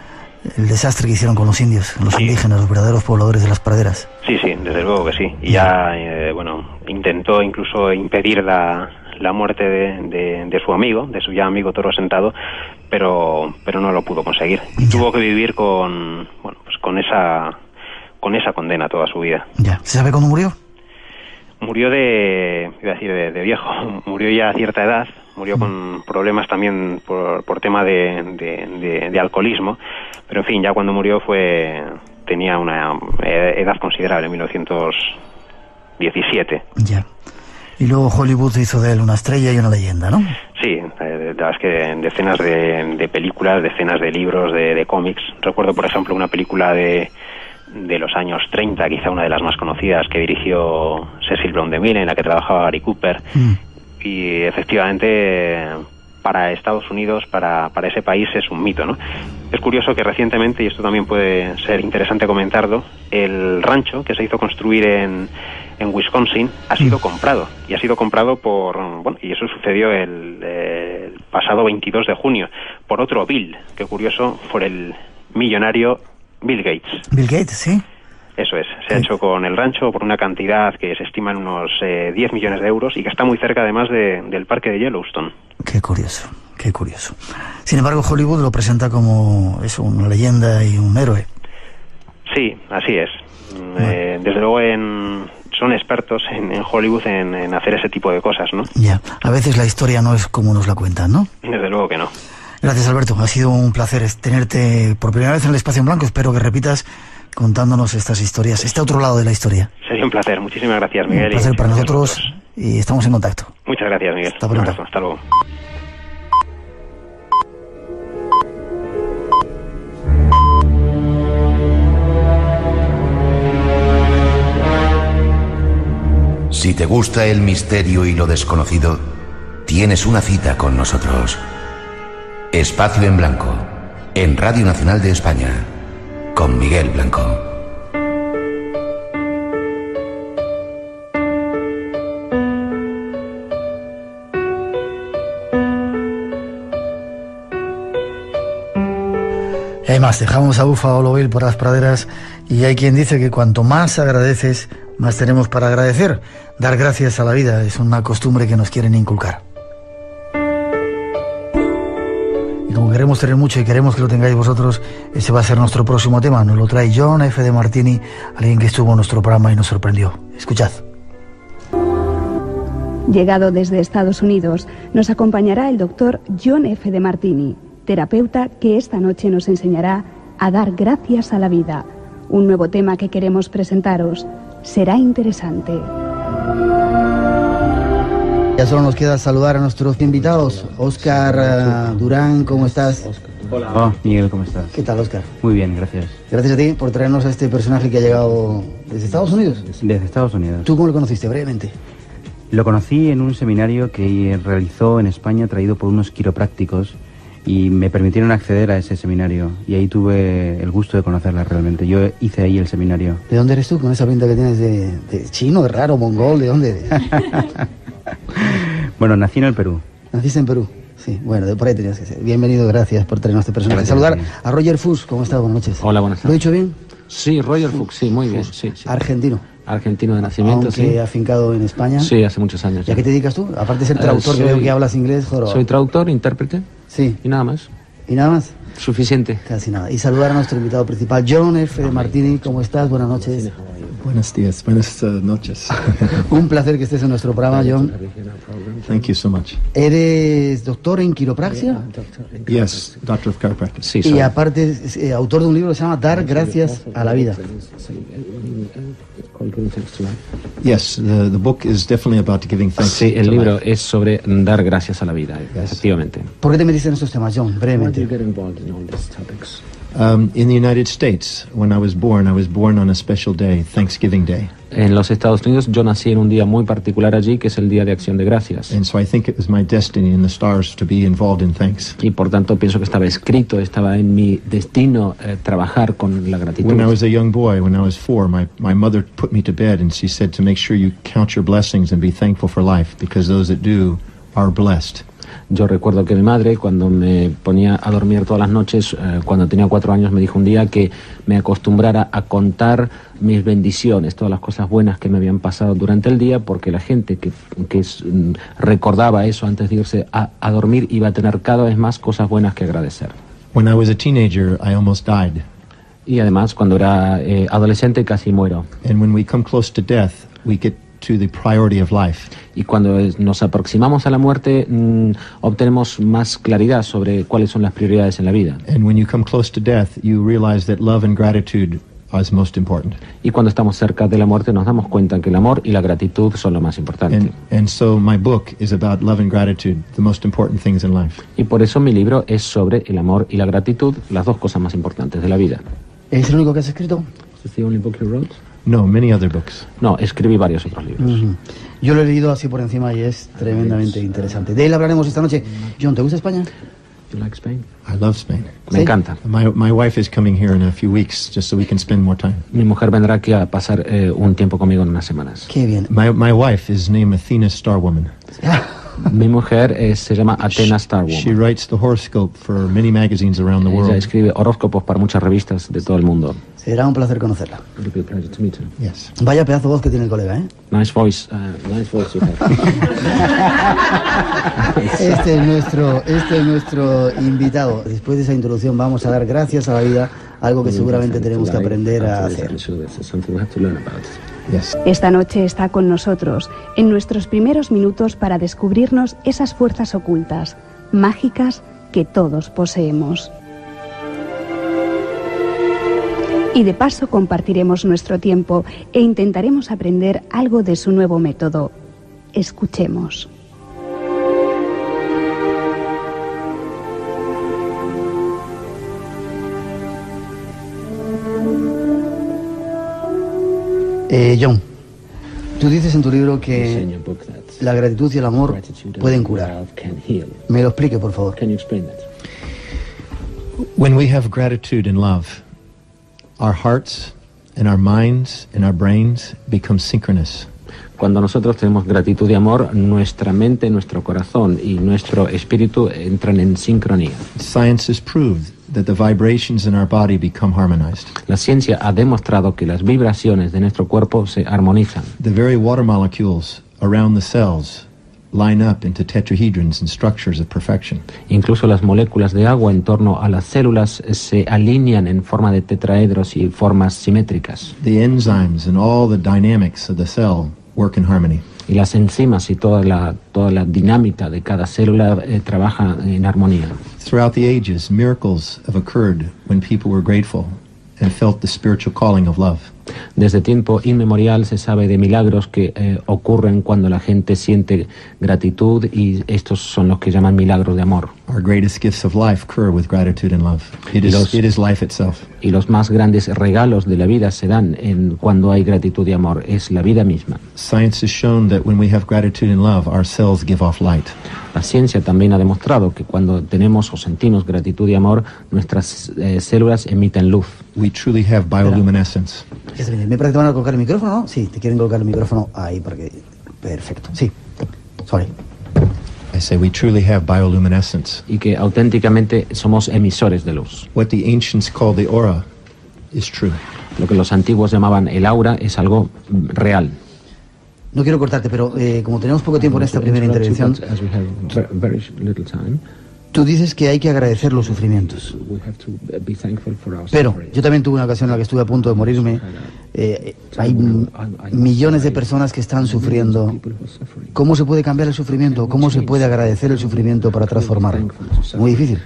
desastre que hicieron con los indios, los indígenas, los verdaderos pobladores de las praderas. Sí, desde luego que sí. Y ya, intentó incluso impedir la muerte de su amigo, de su ya amigo Toro Sentado, pero no lo pudo conseguir. Y tuvo que vivir con esa condena toda su vida. Ya. ¿Se sabe cuándo murió? Murió de viejo, murió ya a cierta edad, Murió con problemas también por tema de alcoholismo, pero en fin, ya cuando murió tenía una edad considerable, 1917. Ya. Y luego Hollywood hizo de él una estrella y una leyenda, ¿no? Sí, la verdad es que decenas de películas, decenas de libros, de cómics. Recuerdo, por ejemplo, una película de los años 30, quizá una de las más conocidas, que dirigió Cecil B. DeMille, en la que trabajaba Gary Cooper. Y efectivamente, para Estados Unidos, para ese país, es un mito, ¿no? Es curioso que recientemente, y esto también puede ser interesante comentarlo, el rancho que se hizo construir en Wisconsin ha sido comprado, y ha sido comprado y eso sucedió el pasado 22 de junio, por otro Bill, que curioso, por el millonario Bill Gates. Bill Gates, sí. Eso es, se ha hecho con el rancho por una cantidad que se estima en unos 10 millones de euros y que está muy cerca además del parque de Yellowstone. Qué curioso, qué curioso. Sin embargo, Hollywood lo presenta como una leyenda y un héroe. Sí, así es. Desde luego son expertos en Hollywood en hacer ese tipo de cosas, ¿no? Ya, a veces la historia no es como nos la cuentan, ¿no? Desde luego que no. Gracias, Alberto, ha sido un placer tenerte por primera vez en el Espacio en Blanco. Espero que repitas contándonos estas historias, este otro lado de la historia. Sería un placer, muchísimas gracias, Miguel. Un placer para nosotros y estamos en contacto. Muchas gracias, Miguel. Hasta pronto. Hasta luego. Si te gusta el misterio y lo desconocido, tienes una cita con nosotros. Espacio en Blanco, en Radio Nacional de España, con Miguel Blanco. Y hay más, dejamos a Buffalo Bill por las praderas y hay quien dice que cuanto más agradeces, más tenemos para agradecer. Dar gracias a la vida es una costumbre que nos quieren inculcar. Y como queremos tener mucho y queremos que lo tengáis vosotros, ese va a ser nuestro próximo tema. Nos lo trae John F. de Martini, alguien que estuvo en nuestro programa y nos sorprendió. Escuchad. Llegado desde Estados Unidos, nos acompañará el doctor John F. de Martini, terapeuta que esta noche nos enseñará a dar gracias a la vida. Un nuevo tema que queremos presentaros. Será interesante. Ya solo nos queda saludar a nuestros invitados. Óscar Durán, ¿cómo estás? Hola, Miguel, ¿cómo estás? ¿Qué tal, Óscar? Muy bien, gracias. Gracias a ti por traernos a este personaje que ha llegado desde Estados Unidos. Desde Estados Unidos. ¿Tú cómo lo conociste, brevemente? Lo conocí en un seminario que realizó en España, traído por unos quiroprácticos, y me permitieron acceder a ese seminario, y ahí tuve el gusto de conocerla realmente. Yo hice ahí el seminario. ¿De dónde eres tú, con esa pinta que tienes de chino, de raro, mongol? ¿De dónde? Bueno, nací en el Perú. ¿Naciste en Perú? Sí, bueno, de por ahí tenías que ser. Bienvenido, gracias por traernos este personaje. Gracias, saludar sí. a Roger Fuchs, ¿cómo estás? Buenas noches. Hola, buenas tardes. ¿Lo he dicho bien? Sí, Roger Fuchs, sí, muy bien. Sí, sí. Argentino. Argentino de nacimiento, aunque sí. afincado en España. Sí, hace muchos años. ¿Y a qué te dedicas tú? Aparte de ser traductor, que veo que hablas inglés, joroba. Soy traductor, intérprete. Sí. Y nada más. ¿Y nada más? Suficiente. Casi nada. Y saludar a nuestro invitado principal, John F. de Martini. ¿Cómo estás? Buenas noches. Buenos días, buenas noches. Un placer que estés en nuestro programa, John. Thank you so much. ¿Eres doctor en quiropraxia? Yes, doctor of chiropractic. Sí, y aparte, autor de un libro que se llama Dar gracias a la vida. Yes, the book is definitely about giving thanks. Sí, el libro es sobre dar gracias a la vida, efectivamente. ¿Por qué te metiste en estos temas, John? Brevemente. In the United States, when I was born on a special day, Thanksgiving Day. En los Estados Unidos yo nací en un día muy particular allí, que es el Día de Acción de Gracias. And so I think it was my destiny in the stars to be involved in thanks. Y por tanto pienso que estaba escrito, estaba en mi destino trabajar con la gratitud. When I was a young boy, when I was 4, my mother put me to bed and she said to make sure you count your blessings and be thankful for life, because those that do are blessed. Yo recuerdo que mi madre, cuando me ponía a dormir todas las noches, cuando tenía 4 años, me dijo un día que me acostumbrara a contar mis bendiciones, todas las cosas buenas que me habían pasado durante el día, porque la gente que recordaba eso antes de irse a dormir iba a tener cada vez más cosas buenas que agradecer. When I was a teenager, I almost died. Y además, cuando era adolescente, casi muero. And when we come close to death, we get to the priority of life. Y cuando nos aproximamos a la muerte, obtenemos más claridad sobre cuáles son las prioridades en la vida. And when you come close to death, you realize that love and gratitude is most important. Y cuando estamos cerca de la muerte nos damos cuenta que el amor y la gratitud son lo más importante. And so my book is about love and gratitude, the most important things in life. Y por eso mi libro es sobre el amor y la gratitud, las dos cosas más importantes de la vida. ¿Es el único que has escrito? ¿Es the only book you wrote? No, many other books. No, escribí varios otros libros. Yo lo he leído así por encima y es tremendamente interesante. De él hablaremos esta noche. John, ¿te gusta España? You like Spain? I love Spain. Me encanta. My wife is coming here in a few weeks just so we can spend more time. Mi mujer vendrá aquí a pasar un tiempo conmigo en unas semanas. Qué bien. My wife is named Athena Starwoman. Mi mujer se llama Athena Starwoman. She writes the horoscope for many magazines around the world. Ella escribe horóscopos para muchas revistas de todo el mundo. Será un placer conocerla. It'll be a pleasure to meet her. Yes. Vaya pedazo de voz que tiene el colega, ¿eh? Nice voice you have. Este es nuestro invitado. Después de esa introducción vamos a dar gracias a la vida, algo que seguramente tenemos que aprender a hacer. Esta noche está con nosotros, en nuestros primeros minutos para descubrirnos esas fuerzas ocultas, mágicas, que todos poseemos. Y de paso compartiremos nuestro tiempo e intentaremos aprender algo de su nuevo método. Escuchemos. John, tú dices en tu libro que la gratitud y el amor pueden curar. Me lo explique, por favor. When we have gratitude and love, our hearts and our minds and our brains become synchronous. Cuando nosotros tenemos gratitud y amor, nuestra mente, nuestro corazón y nuestro espíritu entran en sincronía. Science has proved that the vibrations in our body become harmonized. La ciencia ha demostrado que las vibraciones de nuestro cuerpo se armonizan. The very water molecules around the cells line up into tetrahedrons and structures of perfection. Incluso las moléculas de agua en torno a las células se alinean en forma de tetraedros y formas simétricas. The enzymes and all the dynamics of the cell work in harmony. Y las enzimas y toda la dinámica de cada célula trabaja en armonía. Throughout the ages, miracles have occurred when people were grateful and felt the spiritual calling of love. Desde tiempo inmemorial se sabe de milagros que ocurren cuando la gente siente gratitud, y estos son los que llaman milagros de amor. Our greatest gifts of life occur with gratitude and love. It is life itself. Y los más grandes regalos de la vida se dan cuando hay gratitud y amor. Es la vida misma. Science has shown that when we have gratitude and love, our cells give off light. La ciencia también ha demostrado que cuando tenemos o sentimos gratitud y amor, nuestras células emiten luz. We truly have bioluminescence. Me parece que te van a colocar el micrófono, ¿no? Sí, te quieren colocar el micrófono ahí para que... Perfecto, sí. Sorry. I say we truly have bioluminescence. Y que auténticamente somos emisores de luz. What the ancients called the aura is true. Lo que los antiguos llamaban el aura es algo real. No quiero cortarte, pero como tenemos poco tiempo en esta primera intervención, tú dices que hay que agradecer los sufrimientos. Pero yo también tuve una ocasión en la que estuve a punto de morirme. Hay millones de personas que están sufriendo. ¿Cómo se puede cambiar el sufrimiento? ¿Cómo se puede agradecer el sufrimiento para transformarlo? Muy difícil.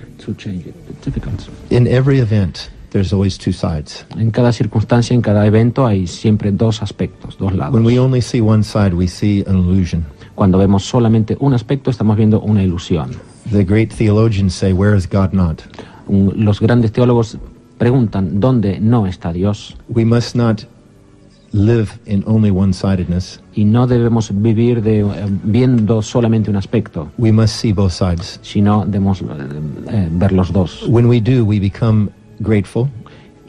In every event, there's always two sides. En cada circunstancia, en cada evento, hay siempre dos aspectos, dos lados. When we only see one side, we see an illusion. Cuando vemos solamente un aspecto, estamos viendo una ilusión. The great theologians say, "Where is God not?" Los grandes teólogos preguntan, ¿dónde no está Dios? We must not live in only one-sidedness. Y no debemos vivir viendo solamente un aspecto. We must see both sides. Sino debemos ver los dos. When we do, we become grateful.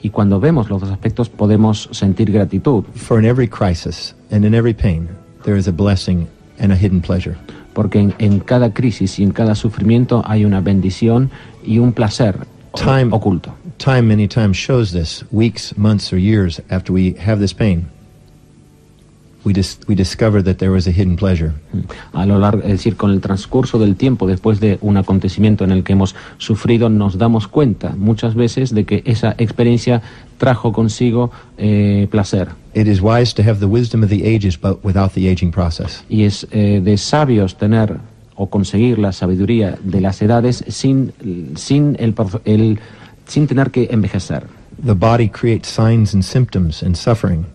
Y cuando vemos los dos aspectos, podemos sentir gratitud. For in every crisis and in every pain, there is a blessing and a hidden pleasure. Porque en cada crisis y en cada sufrimiento hay una bendición y un placer oculto. Time many times shows this, weeks, months or years after we have this pain. we discovered that there was a hidden pleasure. A lo largo, es decir, con el transcurso del tiempo, después de un acontecimiento en el que hemos sufrido, nos damos cuenta muchas veces de que esa experiencia trajo consigo placer. It is wise to have the wisdom of the ages, but without the aging process. Y es de sabios tener o conseguir la sabiduría de las edades sin tener que envejecer. The body creates signs and symptoms and suffering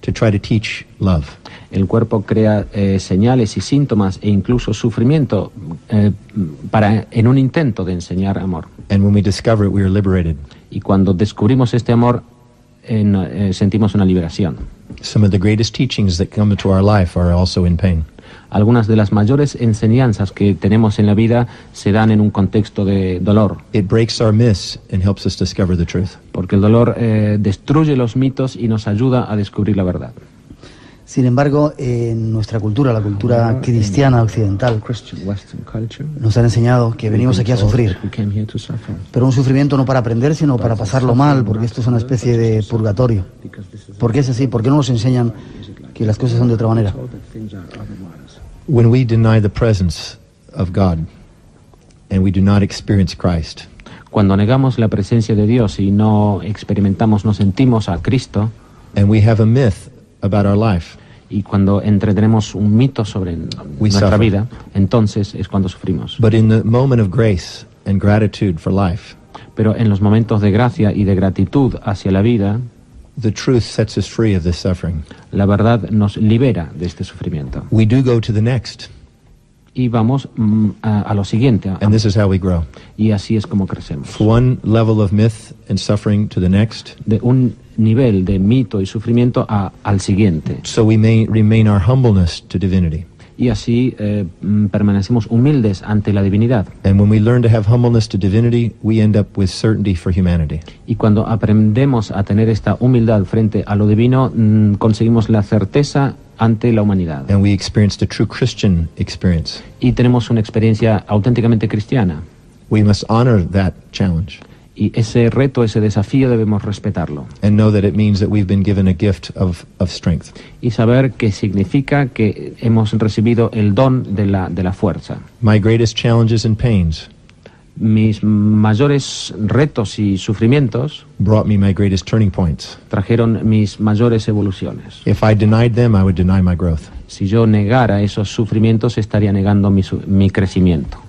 to try to teach love. El cuerpo crea señales y síntomas e incluso sufrimiento en un intento de enseñar amor. And when we discover it, we are liberated. Y cuando descubrimos este amor, sentimos una liberación. Some of the greatest teachings that come into our life are also in pain. Algunas de las mayores enseñanzas que tenemos en la vida se dan en un contexto de dolor. It breaks our myths and helps us discover the truth. Porque el dolor destruye los mitos y nos ayuda a descubrir la verdad. Sin embargo, en nuestra cultura, la cultura cristiana occidental, nos han enseñado que venimos aquí a sufrir. Pero un sufrimiento no para aprender, sino para pasarlo mal, porque esto es una especie de purgatorio. ¿Por qué es así? ¿Por qué no nos enseñan que las cosas son de otra manera? When we deny the presence of God and we do not experience Christ, cuando negamos la presencia de Dios y no experimentamos, no sentimos a Cristo, and we have a myth about our life, y cuando entretenemos un mito sobre nuestra vida, entonces es cuando sufrimos. But in the moment of grace and gratitude for life, pero en los momentos de gracia y de gratitud hacia la vida, the truth sets us free of this suffering. La verdad nos libera de este sufrimiento. We do go to the next. Y vamos a lo siguiente. And this is how we grow. Y así es como crecemos. From one level of myth and suffering to the next. De un nivel de mito y sufrimiento al siguiente. So we may remain our humbleness to divinity. Y así permanecemos humildes ante la divinidad. And when we learn to have humbleness to divinity, we end up with certainty for humanity. Y cuando aprendemos a tener esta humildad frente a lo divino, conseguimos la certeza ante la humanidad. And we experience the true Christian experience. Y tenemos una experiencia auténticamente cristiana. We must honor that challenge. Y ese reto, ese desafío debemos respetarlo. And know that it means that we've been given a gift of strength. Y saber que significa que hemos recibido el don de la fuerza. My greatest challenges and pains, mis mayores retos y sufrimientos, brought me my greatest turning points. Trajeron mis mayores evoluciones. If I denied them, I would deny my growth. Si yo negara esos sufrimientos, estaría negando mi crecimiento.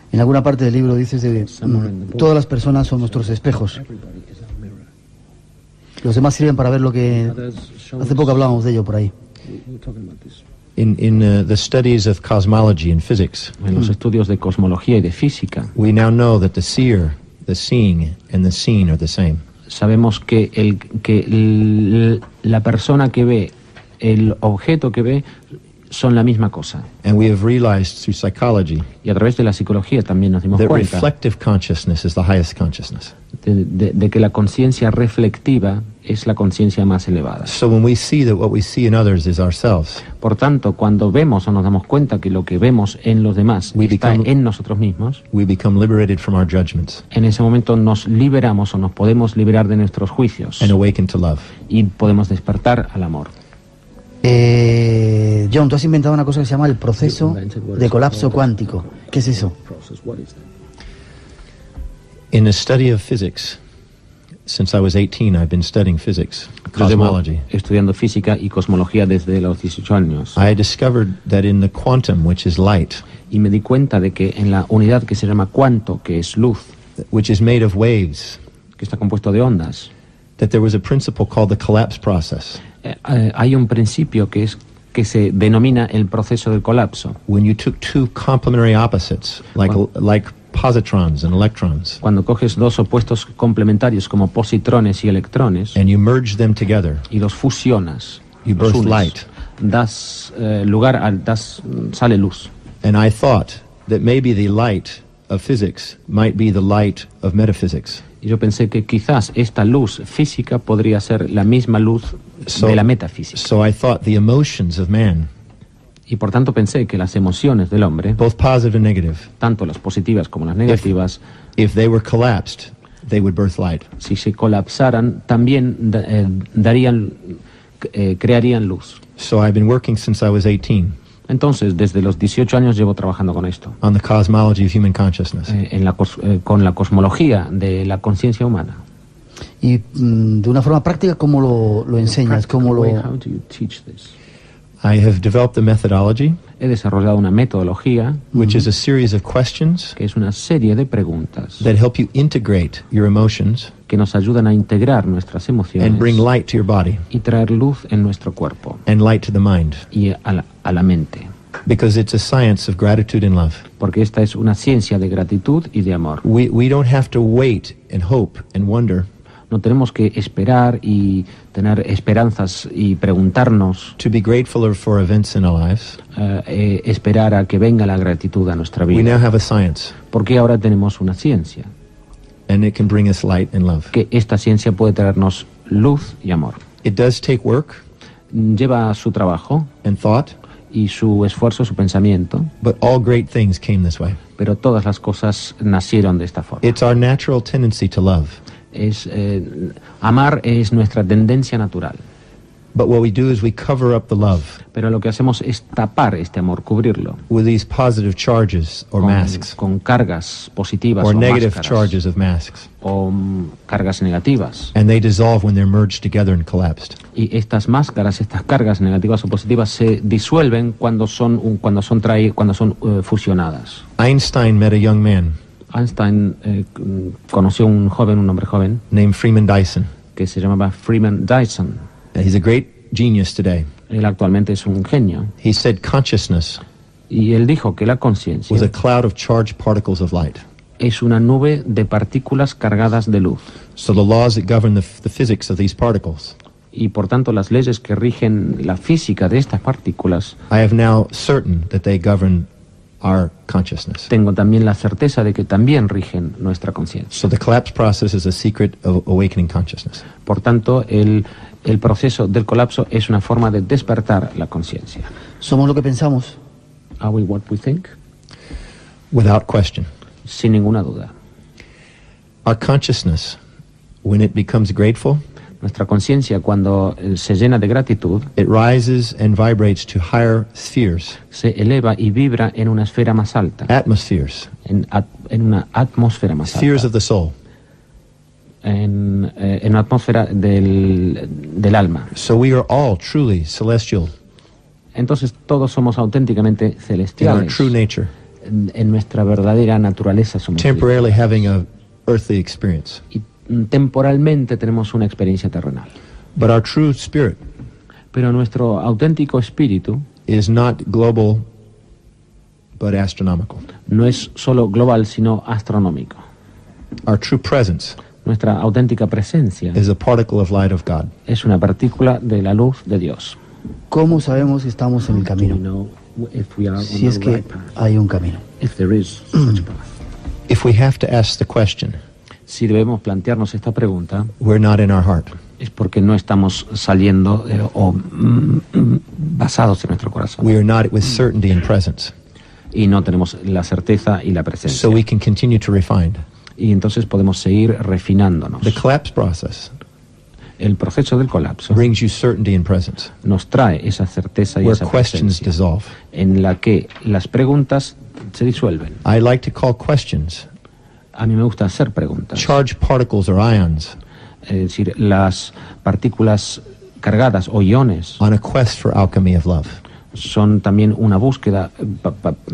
En alguna parte del libro dices que todas las personas son nuestros espejos. Los demás sirven para ver lo que... Hace poco hablábamos de ello por ahí. In the studies of cosmology and physics, en los estudios de cosmología y de física, we now know that the seer, the seeing, and the seen are the same. Sabemos que la persona que ve, el objeto que ve, son la misma cosa. And we have realized through psychology, y a través de la psicología también nos dimos cuenta reflective consciousness is the highest consciousness. De que la conciencia reflectiva es la conciencia más elevada. So when we see that what we see in others is ourselves, por tanto, cuando vemos o nos damos cuenta que lo que vemos en los demás está en nosotros mismos, we become liberated from our judgments. En ese momento nos liberamos o nos podemos liberar de nuestros juicios. And awaken to love. Y podemos despertar al amor. John, tú has inventado una cosa que se llama el proceso de colapso cuántico. ¿Qué es eso? In the study of physics, since I was 18, I've been studying physics, cosmology. Estudiando física y cosmología desde los 18 años. I discovered that in the quantum, which is light, y me di cuenta de que en la unidad que se llama cuanto, que es luz, which is made of waves, que está compuesto de ondas, that there was a principle called the collapse process. Hay un principio que se denomina el proceso del colapso. When you took two complementary opposites, like positrons and electrons, cuando coges dos opuestos complementarios como positrones y electrones, and you merge them together, y los fusionas, you birth light. Sale luz. And I thought that maybe the light of physics might be the light of metaphysics. Y yo pensé que quizás esta luz física podría ser la misma luz de la metafísica. So I thought the emotions of man, y por tanto pensé que las emociones del hombre, both positive and negative, tanto las positivas como las negativas, if they were collapsed, they would birth light. Si se colapsaran, también darían crearían luz. So I've been working since I was 18. Entonces, desde los 18 años llevo trabajando con esto. On the cosmology of human consciousness. Con la cosmología de la conciencia humana. Y de una forma práctica, ¿cómo lo enseñas? ¿Cómo lo... How do you teach this? I have developed a methodology. He desarrollado una metodología, which is a series of questions, que es una serie de preguntas, that help you integrate your emotions, que nos ayudan a integrar nuestras emociones, and bring light to your body, y traer luz en nuestro cuerpo, and light to the mind, y a la mente. Because it's a science of gratitude and love. Porque esta es una ciencia de gratitud y de amor. We don't have to wait and hope and wonder. No tenemos que esperar y tener esperanzas y preguntarnos. To be grateful for events in our lives. Esperar a que venga la gratitud a nuestra vida. We now have a science. Porque ahora tenemos una ciencia. And it can bring us light and love. Que esta ciencia puede traernos luz y amor. It does take work. Lleva su trabajo. And thought. Y su esfuerzo, su pensamiento. But all great things came this way. Pero todas las cosas nacieron de esta forma. It's our natural tendency to love. Amar es nuestra tendencia natural. But what we do is we cover up the love. Pero lo que hacemos es tapar este amor, cubrirlo. With these positive charges or masks. Con cargas positivas or o negative máscaras, charges of masks. O cargas negativas. And they dissolve when they're merged together and collapsed. Y estas máscaras, estas cargas negativas o positivas se disuelven cuando son fusionadas. Einstein met a young man. Einstein conoció un hombre joven, named Freeman Dyson, que se llamaba Freeman Dyson. He's a great genius today. Él actualmente es un genio. He said consciousness y él dijo que la conciencia was a cloud of charged particles of light. Es una nube de partículas cargadas de luz. So the laws that govern the physics of these particles. Y por tanto las leyes que rigen la física de estas partículas. I have now certain that they govern our consciousness. Tengo también la certeza de que también rigen nuestra conciencia. So the collapse process is a secret of awakening consciousness. Por tanto, el proceso del colapso es una forma de despertar la conciencia. ¿Somos lo que pensamos? Are we what we think? Without question. Sin ninguna duda. Our consciousness, when it becomes grateful, nuestra conciencia cuando se llena de gratitud, it rises and vibrates to higher spheres. Se eleva y vibra en una esfera más alta. Atmospheres. En una atmósfera más alta. Spheres of the soul. En una atmósfera del alma. So we are all truly celestial. Entonces todos somos auténticamente celestiales. In our true nature. En nuestra verdadera naturaleza somos. Temporarily having a earthly experience. Y temporalmente tenemos una experiencia terrenal. But our true spirit. Pero nuestro auténtico espíritu. Is not global, but astronomical. No es solo global, sino astronómico. Our true presence. Nuestra auténtica presencia is a particle of light of God. Es una partícula de la luz de Dios. ¿Cómo sabemos si estamos en el camino? Si es que hay un camino. If we have to ask the question, si debemos plantearnos esta pregunta, we're not in our heart. Es porque no estamos saliendo basados en nuestro corazón. We are not with certainty and presence. Y no tenemos la certeza y la presencia. So we can continue to refine. Y entonces podemos seguir refinándonos. The collapse process el proceso del colapso brings you certainty and presence. Nos trae esa certeza y Where esa questions presencia dissolve. En la que las preguntas se disuelven. I like to call questions. A mí me gusta hacer preguntas. Charged particles or ions. Es decir, las partículas cargadas o iones. On a quest for alchemy of love. Son también una búsqueda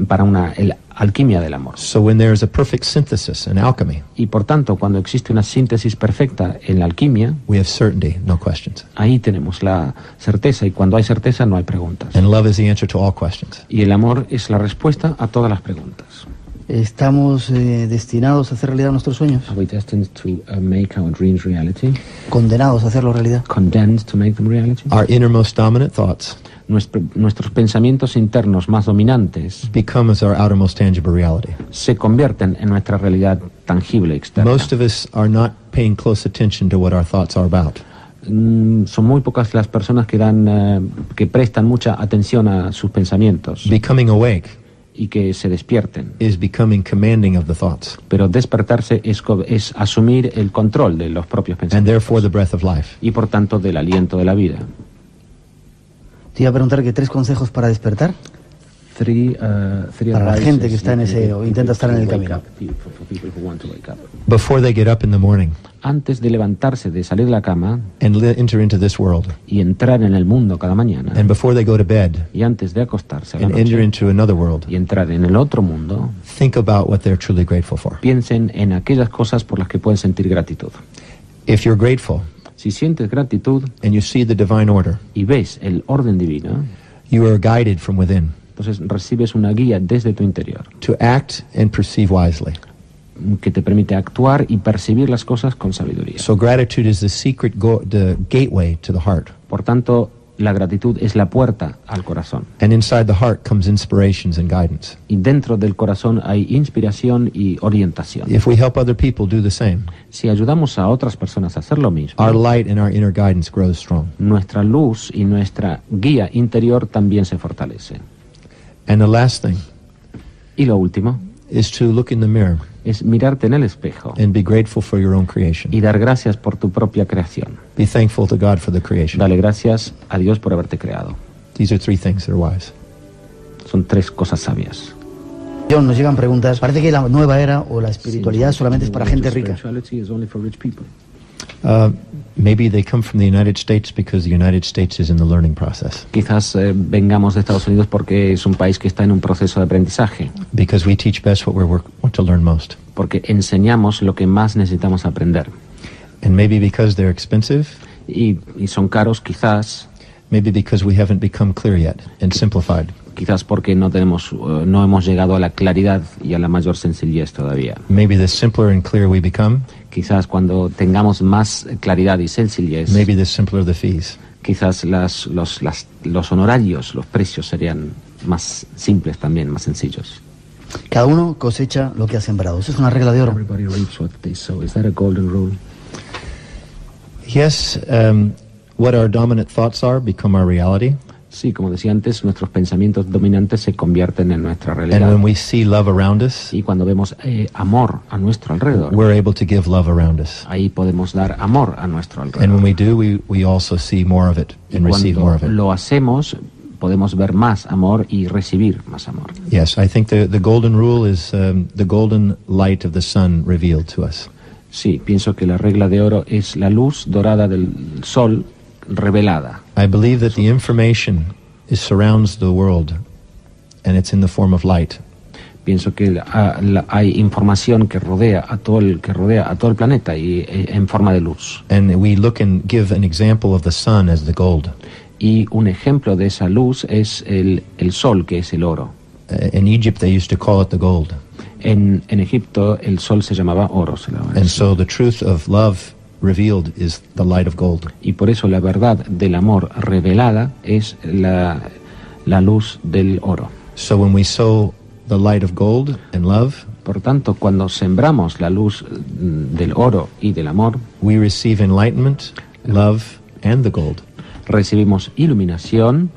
para una alquimia del amor. So when there is a perfect synthesis in alchemy, y por tanto, cuando existe una síntesis perfecta en la alquimia, we have certainty, no questions. Ahí tenemos la certeza, y cuando hay certeza no hay preguntas. And love is the answer to all questions. Y el amor es la respuesta a todas las preguntas. ¿Estamos destinados a hacer realidad nuestros sueños? Are we destined to make our dreams reality? ¿Condenados a hacerlo realidad? Condemned to make them reality? Our innermost dominant thoughts nuestros pensamientos internos más dominantes become as our outermost tangible reality. Se convierten en nuestra realidad tangible externa. Most of us are not paying close attention to what our thoughts are about. Son muy pocas las personas que prestan mucha atención a sus pensamientos. Becoming awake y que se despierten. Is becoming commanding of the thoughts. Pero despertarse es asumir el control de los propios pensamientos. And therefore the breath of life. Y por tanto del aliento de la vida. Te iba a preguntar que 3 consejos para despertar. Para la gente que está en ese o intenta estar en el camino. Before they get up in the morning. Antes de levantarse, de salir de la cama. And enter into this world. Y entrar en el mundo cada mañana. And before they go to bed. Y antes de acostarse a la and noche. Enter into another world. Y entrar en el otro mundo. Think about what they're truly grateful for. Piensen en aquellas cosas por las que pueden sentir gratitud. If you're grateful. Si sientes gratitud. And you see the divine order. Y ves el orden divino. You are guided from within. Entonces recibes una guía desde tu interior. To act and perceive wisely. Que te permite actuar y percibir las cosas con sabiduría. So gratitude is the secret the gateway to the heart. Por tanto, la gratitud es la puerta al corazón. And inside the heart comes inspirations and guidance. Y dentro del corazón hay inspiración y orientación. If we help other people do the same. Si ayudamos a otras personas a hacer lo mismo. Our light and our inner guidance grows strong. Nuestra luz y nuestra guía interior también se fortalece. And the last thing. Y lo último. Is to look in the mirror. Es mirarte en el espejo. And be grateful for your own creation. Y dar gracias por tu propia creación. Be thankful to God for the creation. Dale gracias a Dios por haberte creado. These are 3 things that are wise. Son 3 cosas sabias. John, nos llegan preguntas. Parece que la nueva era o la espiritualidad solamente es para gente rica. Maybe they come from the United States because the United States is in the learning process. Quizás vengamos de Estados Unidos porque es un país que está en un proceso de aprendizaje. Because we teach best what we want to learn most. Porque enseñamos lo que más necesitamos aprender. And maybe because they're expensive. Y son caros, quizás. Maybe because we haven't become clear yet and simplified. Quizás porque no hemos llegado a la claridad y a la mayor sencillez todavía. Maybe the simpler and clearer we become. Quizás cuando tengamos más claridad y sencillez. Maybe the simpler the fees. Quizás los honorarios, los precios serían más simples también, más sencillos. Cada uno cosecha lo que ha sembrado. Eso es una regla de oro. Everybody reaps what they sow. Is that a golden rule? Yes, what our dominant thoughts are become our reality. Sí, como decía antes, nuestros pensamientos dominantes se convierten en nuestra realidad. And when we see love around us, y cuando vemos amor a nuestro alrededor, we're able to give love around us. Ahí podemos dar amor a nuestro alrededor. And when we do, we also see more of it and receive more of it. Lo hacemos, podemos ver más amor y recibir más amor. Yes, I think the golden rule is the golden light of the sun revealed to us. Sí, pienso que la regla de oro es la luz dorada del sol revelada. I believe that the information surrounds the world and it's in the form of light. Pienso que hay información que rodea a todo el planeta y en forma de luz. And we look and give an example of the sun as the gold. Y un ejemplo de esa luz es el sol, que es el oro. In Egypt they used to call it the gold. En Egipto el sol se llamaba oro. And so the truth of love revealed is the light of gold. Y por eso la verdad del amor revelada es la luz del oro. So when we sow the light of gold and love, por tanto, cuando sembramos la luz del oro y del amor, we receive enlightenment, love and the gold. Recibimos iluminación,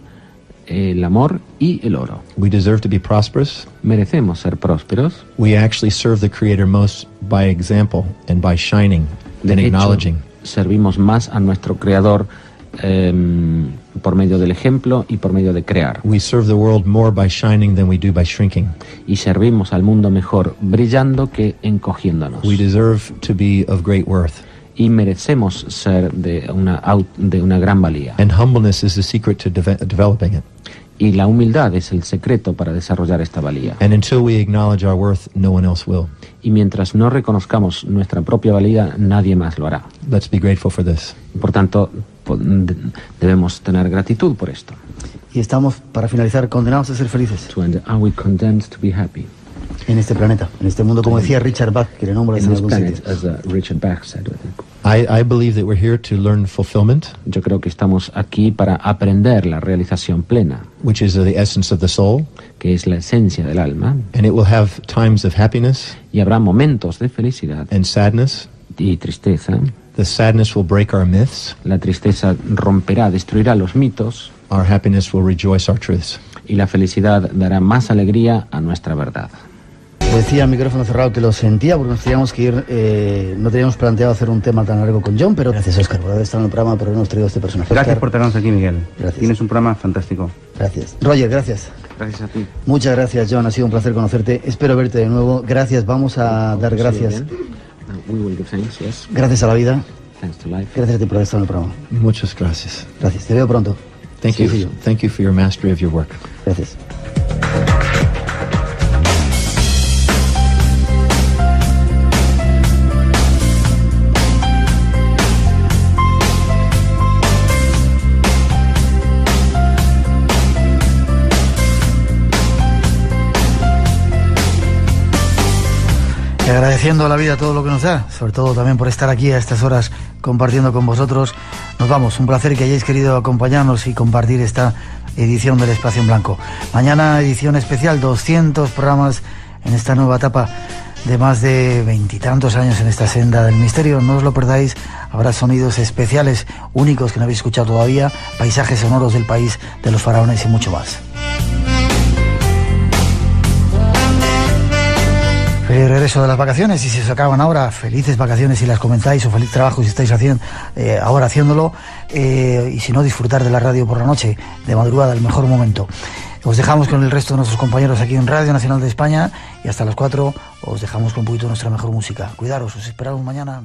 el amor y el oro. We deserve to be prosperous. Merecemos ser prósperos. We actually serve the Creator most by example and by shining. De hecho, servimos más a nuestro Creador por medio del ejemplo y por medio de crear. We serve the world more by shining than we do by shrinking. Y servimos al mundo mejor brillando que encogiéndonos. We deserve to be of great worth. Y merecemos ser de una gran valía. And humbleness is the secret to developing it. Y la humildad es el secreto para desarrollar esta valía. And until we acknowledge our worth, no one else will. Y mientras no reconozcamos nuestra propia valía, nadie más lo hará. Let's be grateful for this. Por tanto, debemos tener gratitud por esto. Y estamos, para finalizar, condenados a ser felices. Are we condemned to be happy? En este planeta, en este mundo, como decía Richard Bach, que le nombra en algún sitio. As Richard Bach said, I believe that we're here to learn fulfillment. Yo creo que estamos aquí para aprender la realización plena. Which is the essence of the soul. Que es la esencia del alma. And it will have times of happiness. Y habrá momentos de felicidad. And sadness. Y tristeza. The sadness will break our myths. La tristeza romperá, destruirá los mitos. Our happiness will rejoice our truths. Y la felicidad dará más alegría a nuestra verdad. Decía a micrófono cerrado que lo sentía porque nos teníamos que ir, no teníamos planteado hacer un tema tan largo con John, pero gracias, Óscar, por haber estado en el programa, por habernos traído este personaje. Gracias Óscar, por tenernos aquí, Miguel. Gracias. Tienes un programa fantástico. Gracias. Roger, gracias. Gracias a ti. Muchas gracias, John, ha sido un placer conocerte, espero verte de nuevo. Gracias, vamos a dar gracias. Gracias a la vida. Gracias a ti por haber estado en el programa. Muchas gracias. Gracias, te veo pronto. Thank you for your mastery of your work. Gracias. Y agradeciendo a la vida todo lo que nos da, sobre todo también por estar aquí a estas horas compartiendo con vosotros. Nos vamos, un placer que hayáis querido acompañarnos y compartir esta edición del Espacio en Blanco. Mañana edición especial, 200 programas en esta nueva etapa de más de 20 y tantos años en esta senda del misterio. No os lo perdáis, habrá sonidos especiales, únicos que no habéis escuchado todavía, paisajes sonoros del país de los faraones y mucho más. Feliz regreso de las vacaciones, y si se acaban ahora, felices vacaciones si las comentáis, o feliz trabajo si estáis ahora haciéndolo, y si no, disfrutar de la radio por la noche, de madrugada, el mejor momento. Os dejamos con el resto de nuestros compañeros aquí en Radio Nacional de España, y hasta las 4 os dejamos con un poquito de nuestra mejor música. Cuidaros, os esperamos mañana.